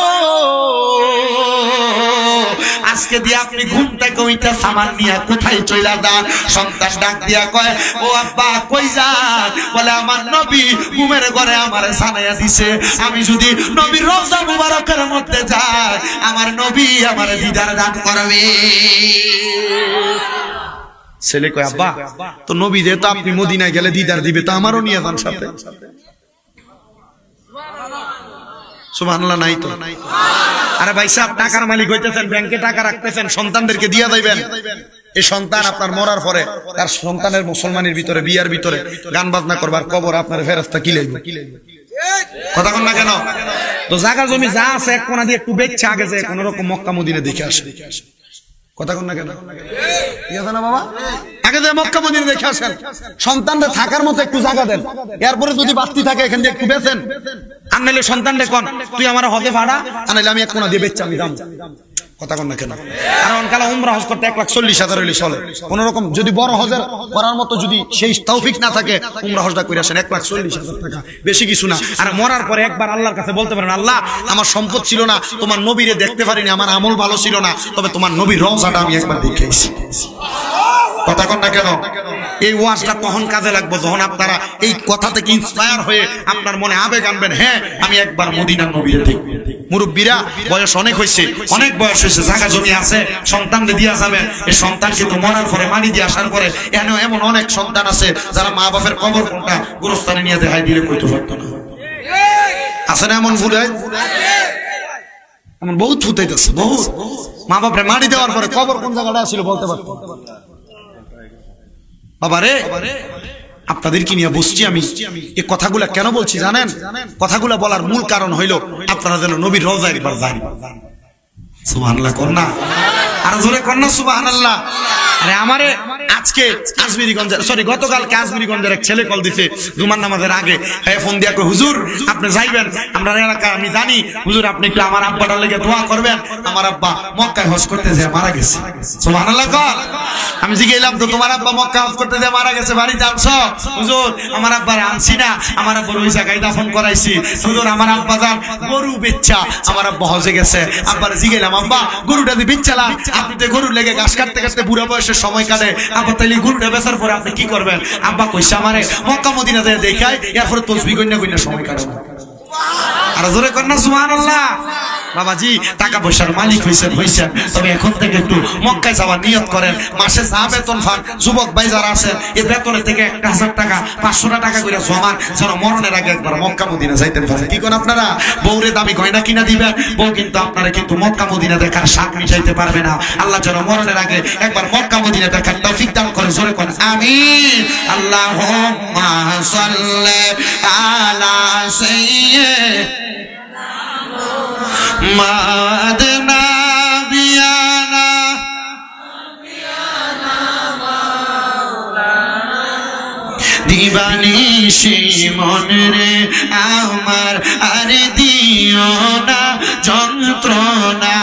আজকে দিয়ে আপনি ঘুম থেকে ওইটা সামান নিয়া কোথায় চইলা যান? সন্তান ডাক দিয়া কয়, ও আব্বা কই যান? বলে, আমার নবী ঘুমের ঘরে আমার জানাইয়া দিছে, আমি যদি নবীর রওজা মুবারকের মধ্যে যাই, আমার নবী আমার দিদার দান করবে। ছেলে কয়, আব্বা তো নবী যেহেতু আপনি মদিনায় গেলে দিদার দিবে, তো আমারও নিয়ে যান সাথে। সুবহানাল্লাহ নাই তো? আরে ভাই সাহেব, টাকার মালিক হইতেছেন, ব্যাংকে টাকা রাখতেছেন, সন্তানদেরকে দিয়া যাইবেন। এই সন্তান আপনার মরার পরে তার সন্তানের মুসলমানের ভিতরে, বিয়ার ভিতরে গান বাজনা করবার কবর আপনার ফেরেশতা কি লাগবে? কথা কন না কেন? তো জায়গা জমি যা আছে এক কোনা দিয়ে একটু বেচছে, আগে যে কোন রকম মক্কা মদিনা দেখে আসে। কথা কন না কেন? ঠিক আছে না বাবা? আগে যে মক্কা মদিনা দেখে আসেন, সন্তানদের থাকার মতো একটু জায়গা দেন, এরপরে যদি বাড়তি থাকে এখান দিয়ে একটু বেচেন। আর নাইলে সন্তানরে কোন, তুই আমার হদে ভাড়া, আর নাইলে আমি এক কোনা দিয়ে বেচছি, আমি দাম। কথা কন না কেন? আর অনকালা উমরা হজ করতে 1,40,000 হইলে চলে। কোন রকম যদি বড় হজের করার মতো যদি সেই তৌফিক না থাকে, উমরা হজটা করে আসেন, 1,40,000 টাকা, বেশি কিছু না। আর মরার পরে একবার আল্লাহর কাছে বলতে পারেন, আল্লাহ আমার সম্পদ ছিল না, তোমার নবীরে দেখতে পারিনি, আমার আমল ভালো ছিল না, তবে তোমার নবীর রওজাটা আমি একবার দেখেছি। কথা কন না কেন? এই ওয়াজটা তখন কাজে লাগবে যখন আপনারা এই কথা থেকে ইন্সপায়ার হয়ে আপনার মনে আবেগ আনবেন, হ্যাঁ আমি একবার মদিনার নবীরে দেখব। মুরব্বীরা, বয়স অনেক হয়েছে, অনেক বয়স হয়েছে, জায়গা জমি আছে, সন্তানকে দিয়া যাবে। এই সন্তান কিন্তু মরার পরে, মানি দিয়ে আসার পরে, এমন অনেক সন্তান আছে যারা মা বাপের কবর কোনটা গুরুস্থানে নিয়ে দেখাই দিলে কইতে পারতো না। আছে না এমন? ভুলে এমন বহুত ফুটাইতেছে, বহুত। মা বাপরে মাটি দেওয়ার পরে কবর কোন জায়গাটা ছিল বলতে পারতো। বাবা রে, আপনাদেরকে নিয়ে বসছি আমি। এই কথাগুলা কেন বলছি জানেন? কথাগুলা বলার মূল কারণ হইল আপনারা যেন নবীর রওজায় একবার যান। সুবহানাল্লাহ কর না? আর জোরে কন্যা সুবহানাল্লাহ। আরে আমারে আজকে আজমিরিগঞ্জের গতকালকে আজমিরিগঞ্জের এক ছেলে কল দিছে জুমার নামাজের আগে, হ্যাঁ ফোন দিয়া কই হুজুর আপনি যাইবেন আমরা এলাকা, আমি জানি হুজুর আপনি একটু আমার আব্বাটার লেগে দোয়া করবেন, আমার আব্বা মক্কায় হজ করতে যায় মারা গেছে। সুবহানাল্লাহ কর। আমি জিজ্ঞাসলাম তো তোমার আব্বা মক্কা হজ করতে যায় মারা গেছে, বাড়িতে আনছো? হুজুর আমার আব্বারে আনছি না, আমার আব্বার ওই জায়গায় দাফন করাইছি। হুজুর আমার আব্বা যান গরু বেচ্চা আমার আব্বা হজে গেছে। আব্বারে জিজ্ঞাসলাম আব্বা গরুটা দিয়ে বেচ্চালাম, আপনি তো গরুর লেগে ঘাস কাটতে কাটতে বুড়া বয়সের সময় কাটে, আব্বা তাইলে গরুটা বেচার পরে আপনি কি করবেন? আব্বা কইছে আমারে মক্কা মদিনা যায় দেখায়, এরপরে তসবিহ কইনা কইনা সময় কাটাবো। আর জোরে কন্যা সুবহানাল্লাহ। বাবাজি টাকা পয়সার মালিক হইছেন, তবে এখন থেকে একটু মক্কায় যাওয়ার নিয়ত করেন। মাসে যা বেতন পান যুবক ভাই যারা আছেন এই বেতনের থেকে 1000 টাকা 500 টাকা করে জমান, যেন মরণের আগে একবার মক্কা মদিনা যাইতেন পারেন। কি কোন আপনারা বউরে দামি গয়না কিনা দিবেন, বউ কিন্তু আপনারা কিন্তু মক্কা মদিনা দেখার স্বাদ মিটাইতে পারবে না। আল্লাহ যেন মরণের আগে একবার মক্কা মদিনা দেখার তৌফিক দান করেন। জোরে করেন আমিন। আল্লাহুম্মা সাল্লি আলা মাদনা বিয়ানা দিবানিশি মনরে আমার আরে দিও না যন্ত্রণা,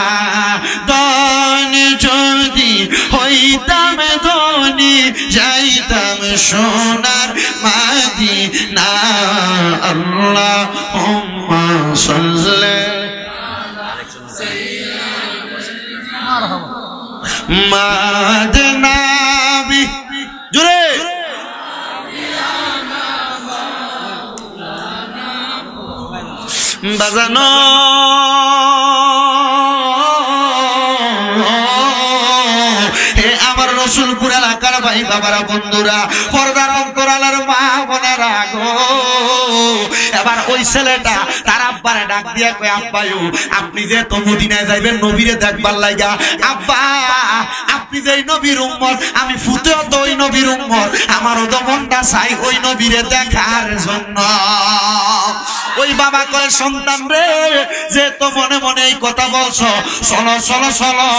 দন যদি হইতাম ধনী যাইতাম সোনার মাদিনা। আল্লাহুম্মা সাল্লি মাদনা জোরে বাজানো হে আমার রসুলপুর এলাকার ভাই বাবারা বন্ধুরা, পর্দার অন্তরালের মা বোনেরা গো, এবার ওই ছেলেটা তার আব্বারে ডাক দিয়া কয় আব্বায়ু আপনি যে তো মদিনায় যাইবেন নবীরে দেখবার লাগা, আব্বা আপনি যে নবীর উম্মত, আমি ফুতেও তো ওই নবীর উম্মত, আমারও তো মনটা চাই ওই নবীরে দেখার জন্য। ওই বাবা কয় সন্তান রে যে তো মনে মনে এই কথা বলছো, চলো চলো চলো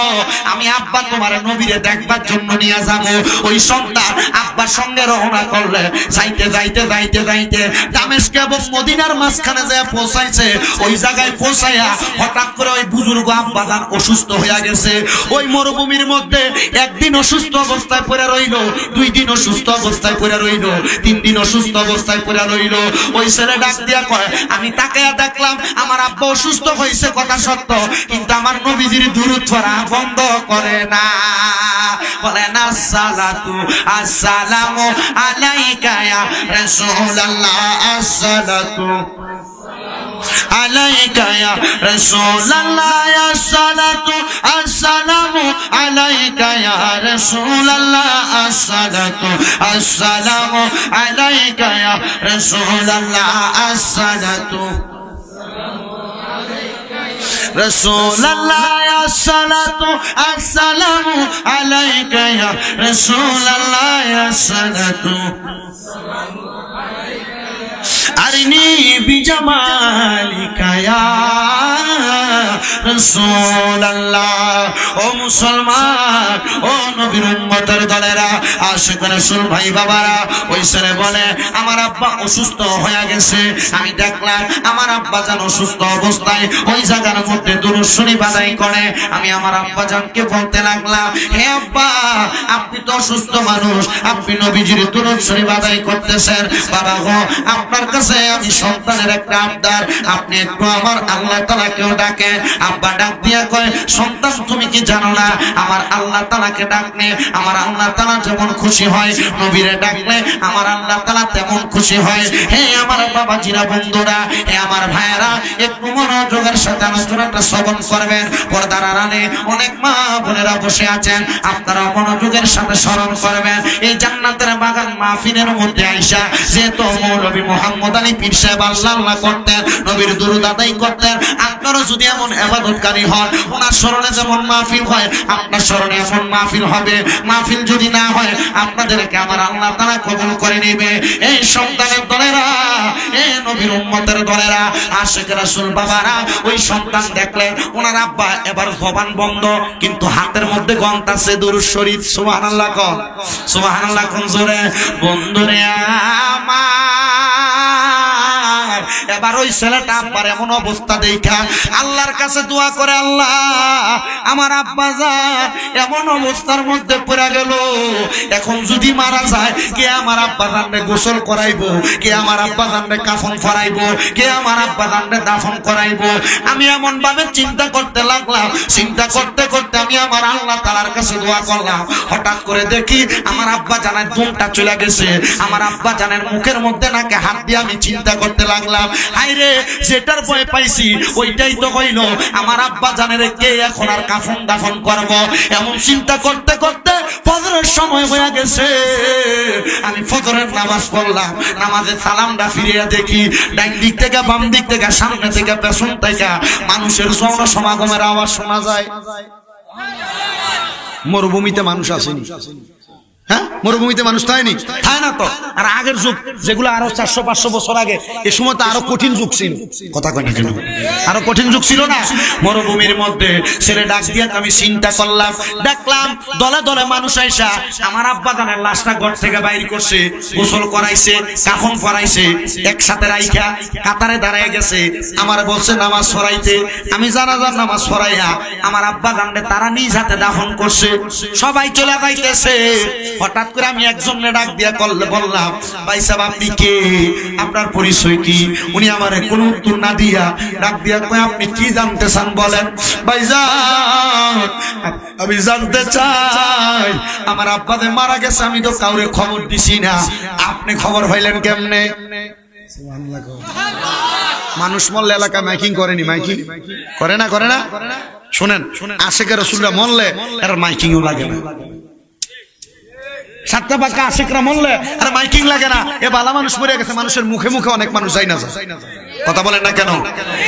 আমি আব্বা তোমার নবীরে দেখবার জন্য নিয়ে যাব। ওই সন্তান আব্বার সঙ্গে রওনা করলে যাইতে যাইতে যাইতে যাইতে দামেস্ক এবং মদিনার মাঝখানে যে পৌঁছাইছে, ওই জায়গায় পৌঁছাইয়া হঠাৎ করে ওই বুজুর্গ আব্বা জান অসুস্থ হয়ে গেছে। ওই মরুভূমির মধ্যে একদিন অসুস্থ অবস্থায় পড়ে রইল, 2 দিন অসুস্থ অবস্থায় পড়ে রইল, 3 দিন অসুস্থ অবস্থায় পড়ে রইল। ওই ছেলে ডাক দিয়া কয় আমি তাকায়া দেখলাম আমার আব্বা অসুস্থ হয়েছে কথা সত্য, কিন্তু আমার নবীজির দুরূদ পড়া বন্ধ করে না। বলেন আসসালাতু আসসালামু আলাইকা ইয়া রাসূলুল্লাহ, আসসালাতু আলাইকা ইয়া রাসূলুল্লাহ, আসসালাতু আসসালামু আলাইকা ইয়া রাসূলুল্লাহ, আসসালাতু আসসালামু আলাইকা ইয়া রাসূলুল্লাহ, আসসালাতু রাসূলুল্লাহ, আসসালাতু আসসালামু আলাইকা ইয়া রাসূলুল্লাহ, আসসালাতু আরিনি বিজামালিকা ইয়া রাসূলুল্লাহ। ও মুসলমান, ও নবীর উম্মতের দলেরা, আশিক রাসূল ভাই বাবারা, ওই ছেলে বলে আমার আব্বা অসুস্থ হয়ে গেছে, আমি দেখলাম আমার আব্বা জান অসুস্থ অবস্থায় ওই জায়গার মধ্যে দুরূদ শরীফ আদায় করে। আমি আমার আব্বা জানকে বলতে লাগলাম হে আব্বা আপনি তো অসুস্থ মানুষ, আপনি নবীজির দুরূদ শরীফ আদায় করতেছেন, বাবা গো আপনার কাছে আমি সন্তানের একটা আবদার, আপনি একটু আমার আল্লাহ তাআলাকেও ডাকেন। আব্বা ডাক দিয়া কয় সন্তান তুমি কি জানো না আমার আল্লাহ তাআলাকে ডাকলে আমার আল্লাহ তাআলা যেমন খুশি হয়, নবীরে ডাকলে আমার আল্লাহ তাআলা তেমন খুশি হয়। হে আমার বাবাজিরা বন্ধুরা, হে আমার ভাইয়েরা, একটু মনোযোগের সাথে আলোচনাটা শ্রবণ করবেন। পর্দার আড়ালে অনেক মা বোনেরা বসে আছেন, আপনারা মনোযোগের সাথে স্মরণ করবেন। এই জান্নাতের বাগান মাহফিলের মধ্যে আইসা যেহেতু মৌলভী মুহাম্মদ আলী পীর সাহেব আল্লাহ করতেন, নবীর দুরূদ আদায় করতেন, আপনারা যদি এমন ইবাদতকারী হন, ওনার স্মরণে যেমন মাহফিল হয় আপনার স্মরণে এমন মাহফিল হবে। মাহফিল যদি না হয় আপনাদেরকে আমার আল্লাহ তাআলা কবুল করে নেবে। এই সন্তানের দলেরা, এই নবীর উম্মতের দলেরা, আশিক রাসূল রাসূল বাবারা ওই সন্তান দেখলেন ওনার আব্বা এবার জবান বন্ধ কিন্তু হাতের মধ্যে গন্তাছে দুরূদ শরীফ সুবহানাল্লাহ কোন সুবহানাল্লাহ কোন জোরে বন্ধুরে আমার এবার ওই ছেলেটা আব্বার এমন অবস্থা দেখা আল্লাহর কাছে দোয়া করে আল্লাহ আমার আব্বা যা এমন অবস্থার মধ্যে পড়ে গেল এখন যদি মারা যায় কে আমার আব্বা জানরে গোসল করাইবো কে আমার আব্বা জানরে কাফন করাইবো কে আমার আব্বা জানরে দাফন করাইবো আমি এমন ভাবে চিন্তা করতে লাগলাম চিন্তা করতে করতে আমি আমার আল্লাহ তাআলার কাছে দোয়া করলাম হঠাৎ করে দেখি আমার আব্বা জানের দুমটা চলে গেছে আমার আব্বা জানের মুখের মধ্যে নাকি হাত দিয়ে আমি চিন্তা করতে লাগলাম হায়রে যেটার ভয় পাইছি ওইটাই তো হইল আমার আব্বা জানের কে এখন আর কাফন দাফন করব এমন চিন্তা করতে করতে ফজরের সময় হয়ে গেছে আমি ফজরের নামাজ পড়লাম নামাজে সালামটা ফিরিয়ে দেখি ডান দিক থেকে বাম দিক থেকে সামনে থেকে পেছন থেকে মানুষের জন সমাগমের আওয়াজ শোনা যায় মরুভূমিতে মানুষ আসেনি হ্যাঁ মরুভূমিতে মানুষ থায়নি তাই না তো আর আগের যুগ যেগুলো আরো 400-500 বছর আগে এই সময় তো আরো কঠিন যুগ ছিল কথা কই না কেন আরো কঠিন যুগ ছিল না মরুভূমির মধ্যে ছেলে ডাক দিয়ে আমি চিন্তা করলাম দেখলাম দলে দলে মানুষ আইসা আমার আব্বা জানের লাশটা ঘর থেকে বাইর করছে গোসল করাইছে কাফন পরাইছে একসাথে রাইখা কাতারে দাঁড়ায় গেছে আমার বলছে নামাজ পড়াইতে আমি জানাজার নামাজ পড়াইয়া আমার আব্বা জানরে তারা নিজ হাতে দাফন করছে সবাই চলে যাইতেছে হঠাৎ করে আমি একজনের ডাক দিয়া বললাম ভাই সাহেব আপনি কে আপনার পরিচয় কি উনি আমারে কোনো উত্তর না দিয়া ডাক দিয়া কয় আপনি কি জানতে চান বলেন ভাইজান আমি জানতে চাই আমার আব্বা যে মারা গেছে আমি তো কাউরে খবর দিছি না আপনি খবর পাইলেন কেমনে মানুষ মরলে এলাকা মাইকিং করেনি মাইকিং করে না শুনেন আশিকে রাসূলরা মরলে এর মাইকিংও লাগে না সাতটা পাকা আশিকরা মরলে আর মাইকিং লাগে না এ বালা মানুষ মরে গেছে মানুষের মুখে মুখে অনেক মানুষ যায় না কথা বলেন না কেন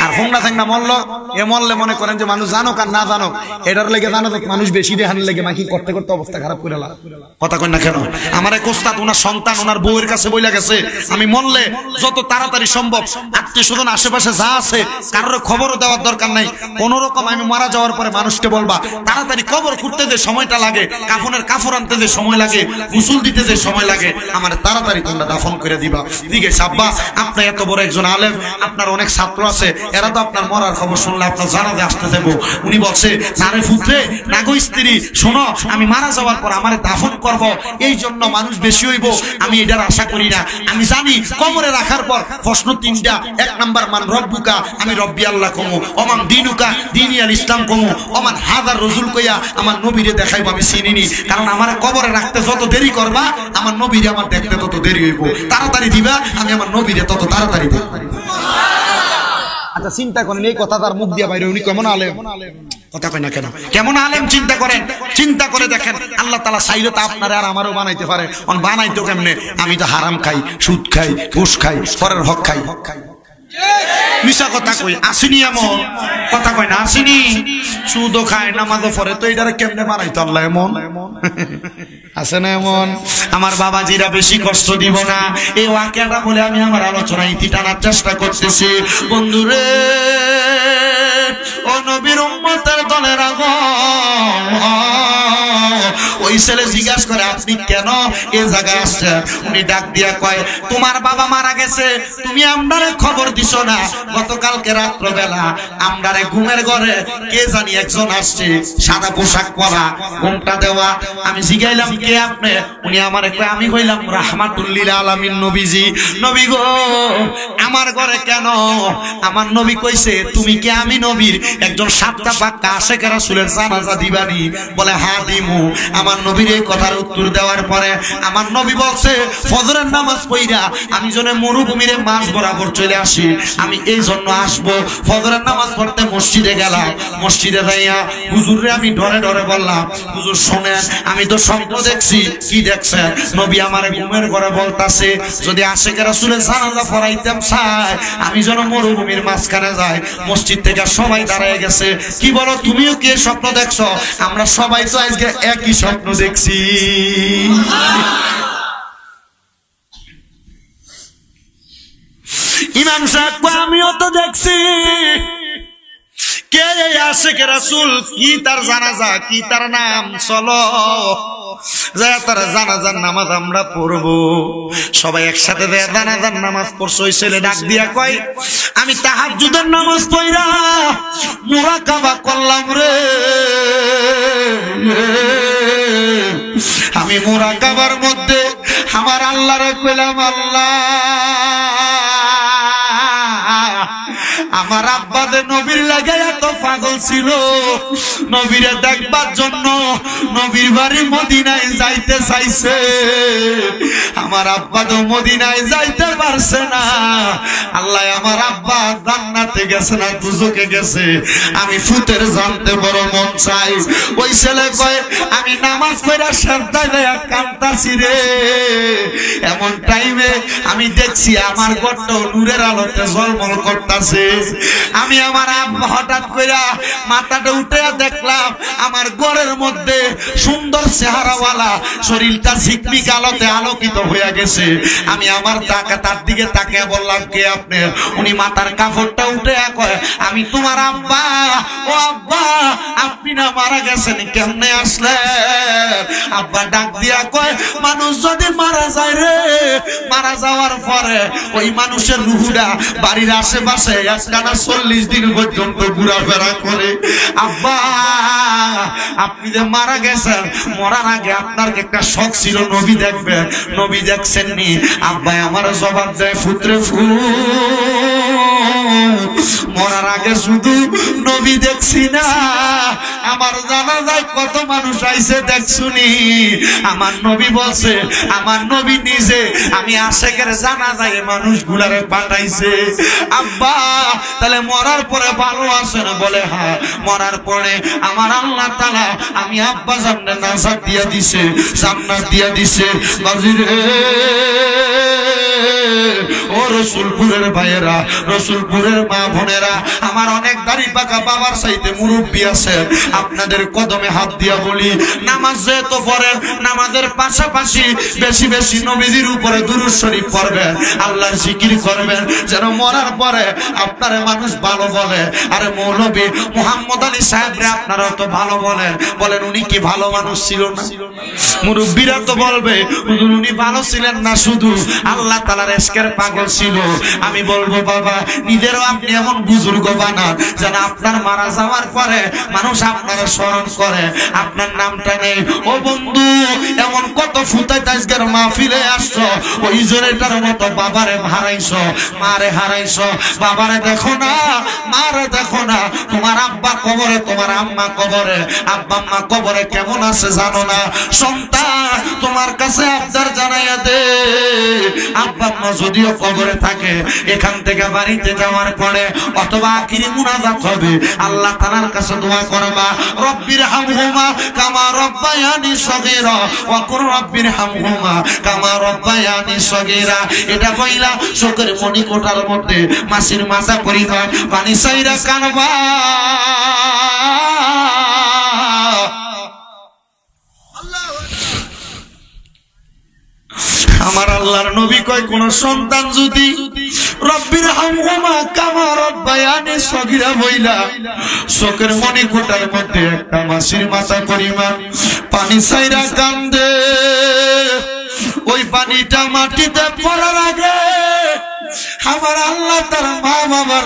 আর হোংনা থাংনা মরলো এ মরলে মনে করেন যে মানুষ জানো আর না জানো এটার লেগে জানো মানুষ বেশি দেহানি লেগে মাইকিং করতে করতে অবস্থা খারাপ করে লাগে কথা কই না কেন আমার এক ওস্তাদ ওনার সন্তান ওনার বউয়ের কাছে বইলা গেছে আমি মরলে যত তাড়াতাড়ি সম্ভব আত্মীয় স্বজন আশেপাশে যা আছে কারোর খবরও দেওয়ার দরকার নাই কোন রকম আমি মারা যাওয়ার পরে মানুষকে বলবা তাড়াতাড়ি কবর খুঁড়তে যে সময়টা লাগে কাফনের কাফর আনতে যে সময় লাগে গোসল দিতে যে সময় লাগে আমার তাড়াতাড়ি তোমরা দাফন করে দিবা দিকে সাব্বা আপনি এত বড় একজন আলেম আপনার অনেক ছাত্র আছে এরা তো আপনার মরার খবর শুনলে আপনার জানাজা আসতে দেব উনি বলছে নারে পুত্রে না গো স্ত্রী শোনো আমি মারা যাওয়ার পর আমারে দাফন করব এই জন্য মানুষ বেশি হইব আমি এটার আশা করি না আমি জানি কবরে রাখার পর প্রশ্ন তিনটা এক নাম্বার মান রব্বুকা আমি রব্বি আল্লাহ কমু ওমান দিনুকা দিনী আল ইসলাম কমু ওমান হাজার রসুল কইয়া আমার নবীরে দেখাইব আমি চিনিনি কারণ আমার কবরে রাখতে যত দেরি করবা আমার নবীরে আমার দেখতে তত দেরি হইব তাড়াতাড়ি দিবা আমি আমার নবীরে তত তাড়াতাড়ি দেব আচ্ছা চিন্তা করেন এই কথা তার মুখ দিয়ে বাইরে উনি কেমন আলেম কথা কই না কেন কেমন আলেম চিন্তা করেন চিন্তা করে দেখেন আল্লাহ তাআলা চাইলে তো আপনারে আর আমারও বানাইতে পারে অন বানাইতো কেমনে আমি তো হারাম খাই সুদ খাই ঘুষ খাই পরের হক খাই মিশা কথা কই আসিনি এমন কথা কই না আসিনি সুদও খায় নামাজও পড়ে তো এটারে কেমনে বানাইতো আল্লাহ এমন আছে না এমন আমার বাবাজিরা বেশি কষ্ট দিব না এই ওয়াকিয়াটা বলে আমি আমার আলোচনা ইতি টানার চেষ্টা করতেছি বন্ধুরে ও নবীর উম্মতের দলের আগন ওই ছেলে জিজ্ঞাসা করে আপনি কেন এই জায়গায় আসছেন উনি ডাক দিয়া কয় তোমার বাবা মারা গেছে তুমি আমরারে খবর দিছো না গতকালকে রাত্রবেলা আমরারে ঘুমের ঘরে কে জানি একজন আসছে সাদা পোশাক পরা ঘুমটা দেওয়া আমি জিগাইলাম কে আপনি উনি আমারে কয় আমি কইলাম রাহমাতুল লিল আলামিন নবীজি নবী গো আমার ঘরে কেন আমার নবী কইছে তুমি কি আমি নবীর একজন সাতটা পাক্কা আশিক রাসূলের জানাজা দিবানি বলে হ্যাঁ দিমু আমার নবীর এই কথার উত্তর দেওয়ার পরে আমার নবী বলছে ফজরের নামাজ পড়া আমি জন্য মরুভূমির মাঝ বরাবর চলে আসি আমি এই জন্য আসবো ফজরের নামাজ পড়তে মসজিদে গেলাম মসজিদে যাইয়া হুজুরে আমি ডরে ডরে বললাম হুজুর শুনেন আমি তো স্বপ্ন দেখছি কি দেখছেন নবী আমার ঘুমের ঘরে বলতাছে যদি আশিক রাসূলের জানাজা পড়াইতাম চাই আমি যেন মরুভূমির মাঝখানে যাই মসজিদ থেকে সবাই দাঁড়ায় গেছে কি বলো তুমিও কি স্বপ্ন দেখছো আমরা সবাই তো আজকে একই স্বপ্ন দেখছি ইমাম সাহেব আমিও তো দেখছি আশিকে রাসূল, কি তার জানাজা, কি তার নাম, চলো যায় তার জানাজার নামাজ আমরা পড়বো। সবাই একসাথে জানাজার নামাজ পড়ছে। ওই ছেলে ডাক দিয়া কয়, আমি তাহাজ্জুদের নামাজ পড়া মুরাকাবা করলাম রে, আমি মুরাকাবার মধ্যে আমার আল্লাহরে কইলাম, আল্লাহ আমার আব্বা যে নবীর লাগে এত পাগল ছিল, নবীরে দেখবার জন্য নবীর বাড়ি মদিনায় যাইতে চাইছে, আমার আব্বা তো মদিনায় যাইতে পারছে না। আল্লাহ আমার আব্বা জান্নাতে গেছে না দুজকে গেছে, আমি ফুতের জানতে বড় মন চাই। ওই ছেলে কয়, আমি নামাজ পড়া সাজদায় দেয়া কাঁদতাছি রে, এমন টাইমে আমি দেখছি আমার ঘরটা নূরের আলোতে ঝলমল করতেছে। আমি আমার আব্বা হঠাৎ কইরা মাথাটা উঠে দেখলাম আমার ঘরের মধ্যে সুন্দর চেহারাওয়ালা, শরীরটা ঝিকমিক আলোতে আলোকিত হয়ে গেছে। আমি আমার তার দিকে তাকিয়ে বললাম, কে আপনি? উনি মাথার কাপড়টা উঠে কয়, আমি তোমার আব্বা। ও আব্বা, আপনি না মারা গেছেন, কেমনে আসলেন? আব্বা ডাক দিয়া কয়, মানুষ যদি মারা যায় রে, মারা যাওয়ার পরে ওই মানুষের রুহুটা বাড়ির আশেপাশে একটানা 40 দিন পর্যন্ত ঘোরাফেরা করে। আব্বা, আপনি যে মারা গেছেন, মরার আগে আপনার একটা শখ ছিল নবী দেখবেন, নবী দেখছেন নি? আব্বা আমার জবাব দেয়, পুত্রে ফুল, মরার আগে শুধু নবী দেখছি না, আমার জানাজায় কত মানুষ আইছে দেখছুনি। আমার নবী বলছে, আমার নবী নিজে আমি আশেকের জানাজায় মানুষগুলারে পাঠাইছে। আব্বা, তাহলে মরার পরে ভালো আছে না? বলে হ্যাঁ, মরার পরে আমার আল্লাহ তাআলা আমি আব্বা জান্নাত নাজাত দিয়া দিছে, জান্নাত দিয়া দিছে। বাজিরে ও রসুলপুরের ভাইয়েরা, রসুলপুরের মা বোনেরা, আমার অনেক দাড়ি পাকা বাবার চাইতে মুরব্বী আছে, আপনাদের কদমে হাত দিয়া বলি, নামাজ যেহেতু পড়েন, নামাজের পাশাপাশি বেশি বেশি নবীজির উপরে দুরূদ শরীফ পড়বেন, আল্লাহর জিকির করবেন, যেন মরার পরে আপনারে মানুষ ভালো বলে। আরে মৌলবী মুহাম্মদ আলী সাহেবরে আপনারা তো ভালো বলেন, বলেন উনি কি ভালো মানুষ ছিল না? মুরব্বীরা তো বলবে উনি ভালো ছিলেন না, শুধু আল্লাহ তাআলার ইশকের পাগল ছিল। আমি বলবো বাবা, নিজেরও আপনি এমন বুজুর্গ বানান যেন আপনার মারা যাওয়ার পরে মানুষ আপনারা স্মরণ করে, আপনার নামটা নেই। ও বন্ধু, এমন কত ফুটাই আজকের মাহফিলে আসছো, ওই জোরেটার মতো বাবারে হারাইছো, মারে হারাইছো। বাবারে দেখো না, মারে দেখো না, তোমার আব্বা কবরে, তোমার আম্মা কবরে, আব্বা আম্মা কবরে কেমন আছে জানো না? সন্তান, তোমার কাছে আবদার জানাইয়া দে, আব্বা আম্মা যদিও কবরে থাকে, এখান থেকে বাড়িতে যাওয়ার পরে অথবা আখিরি মুনাজাত হবে, আল্লাহ তাআলার কাছে দোয়া করবা, রব্বির হামহুমা কামা রব্বায়ানি সগীরা ওয়া কুর রব্বির হামহুমা কামা রব্বায়ানি সগীরা। এটা কইলা চোখের মনি কোটার মধ্যে মাসির মাথা পরিবার পানি সাইরা কানবা। আমার আল্লাহর নবী কয়, কোন সন্তান যদি রব্বির হামহুমা কামা রব্বায়ানি সগীরা বইলা চোখের মনি কোটার মধ্যে একটা মাসির মাথা পরিমাণ পানি সাইরা কান্দে, ওই পানিটা মাটিতে পড়ার আগে আমার আল্লাহ তার মা বাবার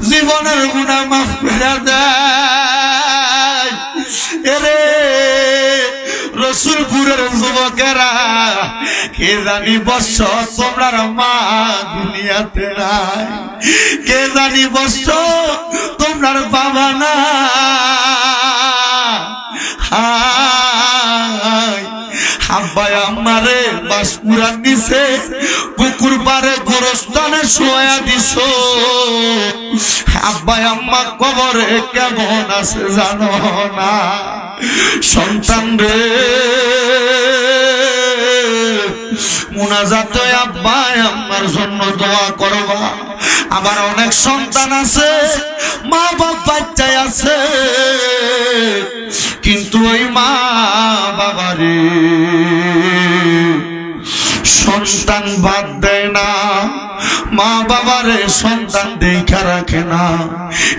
জীবনের গুনাহ মাফ করে দেয়। এরে রসুলপুরের যুবকেরা, কে জানি বছর তোমরা মা দুনিয়াতে নাই, কে জানি বছর তোমরা বাবা না। আব্বা আম্মারে বাসপুরার নিচে পুকুর পারে গোরস্থানে শোয়া দিছো, আব্বা আম্মা কবরে কেমন আছে জানো না? সন্তান রে, মুনাজাতে আব্বা আম্মার জন্য দোয়া করবা। আবার অনেক সন্তান আছে, মা বাপ বাচ্চায় আছে, কিন্তু ওই মা বাবারে সন্তান বাদ দেয় না, মা বাবারে সন্তান দেখা রাখে না।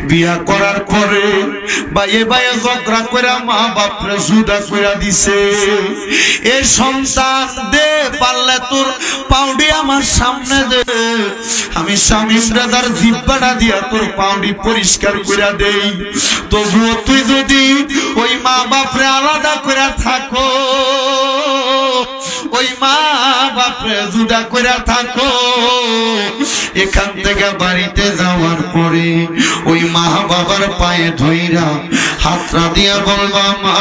বিয়া করার পরে বাইয়ে বাইয়ে ঝগড়া করে মা বাপরে জুদা করে দিছে। এ সন্তান দে, পারলে তোর পাউডি আমার সামনে দে, আমি স্বামী দাদার জিব্বাটা দিয়া তোর পাউডি পরিষ্কার করে দেই। তবুও তুই যদি ওই মা বাপরে আলাদা করে থাকো, ওই মা বাপরে জুদা করে থাকো, এখান থেকে বাড়িতে যাওয়ার পরে ওই মা বাবার পায়ে ধইরা হাতটা দিয়া বলবা, মা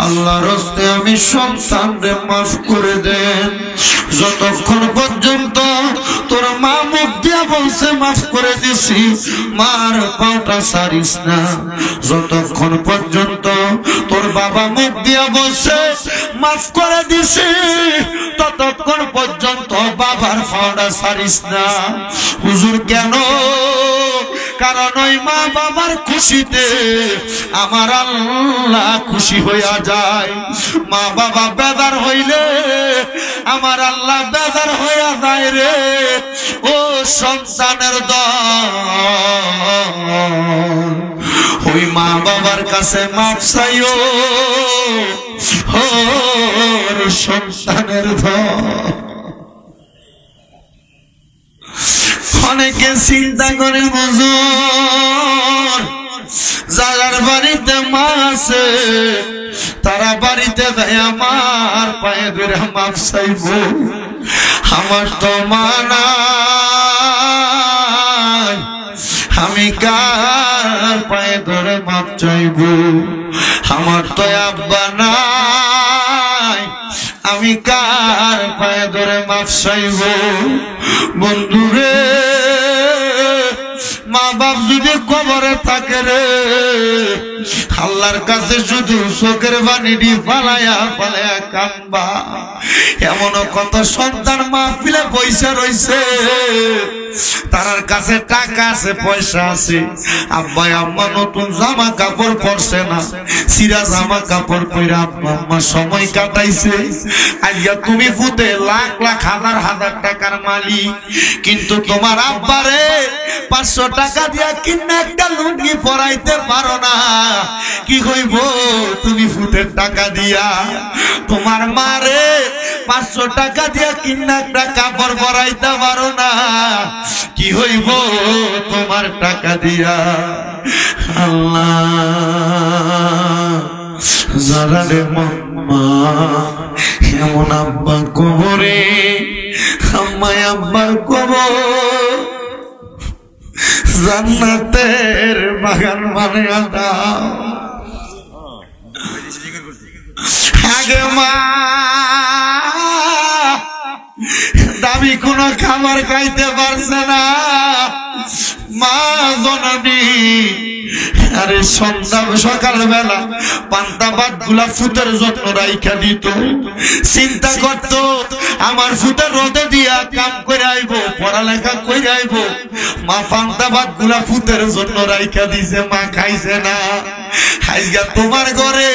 আল্লাহর রাস্তে আমি সন্তানরে মাফ করে দেন। যতক্ষণ পর্যন্ত তোর মা মুখ দিয়া বলছে মাফ করে দিছি, মার পাওটা সারিস না। যতক্ষণ পর্যন্ত তোর বাবা মুখ দিয়া বলছে মাফ করে দিছি, ততক্ষণ পর্যন্ত বাবার পাওটা সারিস না। হুজুর কেন? কারণ ওই মা বাবার খুশিতে আমার আল্লাহ খুশি হইয়া যায়। মা বাবা বেজার হইলে আমার আল্লাহ বেজার হইয়া যায় রে। ও সন্তানের দল, ওই মা বাবার কাছে মাফ চাইও। ও সন্তানের দল, অনেকে চিন্তা করে হুজুর যার বাড়িতে মা আছে তারা বাড়িতে যায় আমার পায়ে ধরে মাফ চাইব। আমার তো মা নাই, আমি কার পায়ে ধরে মাফ চাইব? আমার তো আব্বা নাই, আমি কার পায়ে ধরে মাফ চাইব? বন্ধুরে, মা বাপ যদি কবরে থাকে রে, আল্লাহর কাছে শুধু চোখের পানি ফালাইয়া ফালাইয়া কাঁদবা। এমনও কত সন্তান মাহফিলে পয়সা রইছে, তার কাছে টাকা আছে, পয়সা আছে, আব্বা আম্মা নতুন জামা কাপড় পরছে না, সিরা জামা কাপড় পরে আব্বা আম্মা সময় কাটাইছে। আজকে তুমি ফুটে লাখ লাখ হাজার হাজার টাকার মালিক, কিন্তু তোমার আব্বারে 500 টাকা দিয়া কিনে একটা লুঙ্গি পরাইতে পারো না। কি হইব তুমি ফুটের টাকা দিয়া? তোমার মারে 500 টাকা দিয়া কিনে একটা কাপড় পরাইতে পারো না। কি হইব তোমার টাকা দিয়া? আল্লাহ জালালে মাম্মা এমন আব্বা কবরে, আম্মায় আব্বার কবর জান্নাতের বাগান মানে দাও। আগে মা দাবি কোন খাবার খাইতে পারছে না, মা জননী আরে সন্ধ্যা সকালবেলা পান্তা ভাত গুলা ফুটের যত্ন রাইখা দিত। চিন্তা করতো আমার ফুটের রোদে দিয়া কাম করে আইবো, পড়ালেখা করে আইবো, মা পান্তা ভাত গুলা ফুটের জন্য রাইখা দিছে, মা খাইছে না। আজকে তোমার ঘরে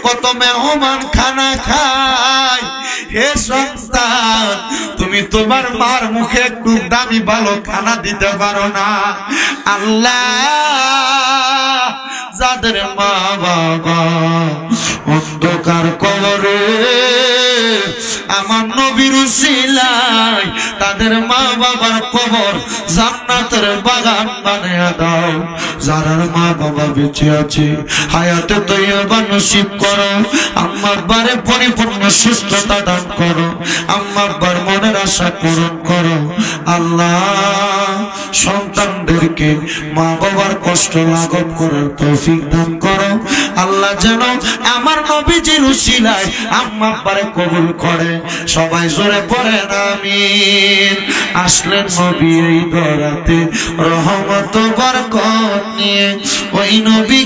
কত মেহমান খানা খায়, হে সন্তান তুমি তোমার মার মুখে একটু দামি ভালো খানা দিতে পারো না। আল্লাহ যাদের মা বাবা অন্ধকার কবরে আমার নবীর উসিলায় তাদের মা বাবার কবর জান্নাতের বাগান বানিয়ে দাও। যারা মা বাবা বেঁচে আছে হায়াতে তৈয়বা নসিব করো, আম্মার বারে পরিপূর্ণ সুস্থতা দান করো, আম্মার বার মনের আশা পূরণ করো। আল্লাহ সন্তানদেরকে মা বাবার কষ্ট লাঘব করার তৌফিক দান করো। আল্লাহ যেন আমার নবীজির উসিলায় আম্মা আব্বারে কবুল করে। সবাই জোরে পড়েন আমিন। আসলেন নবী এই ধরাতে রহমত বরকত নিয়ে, ওই নবী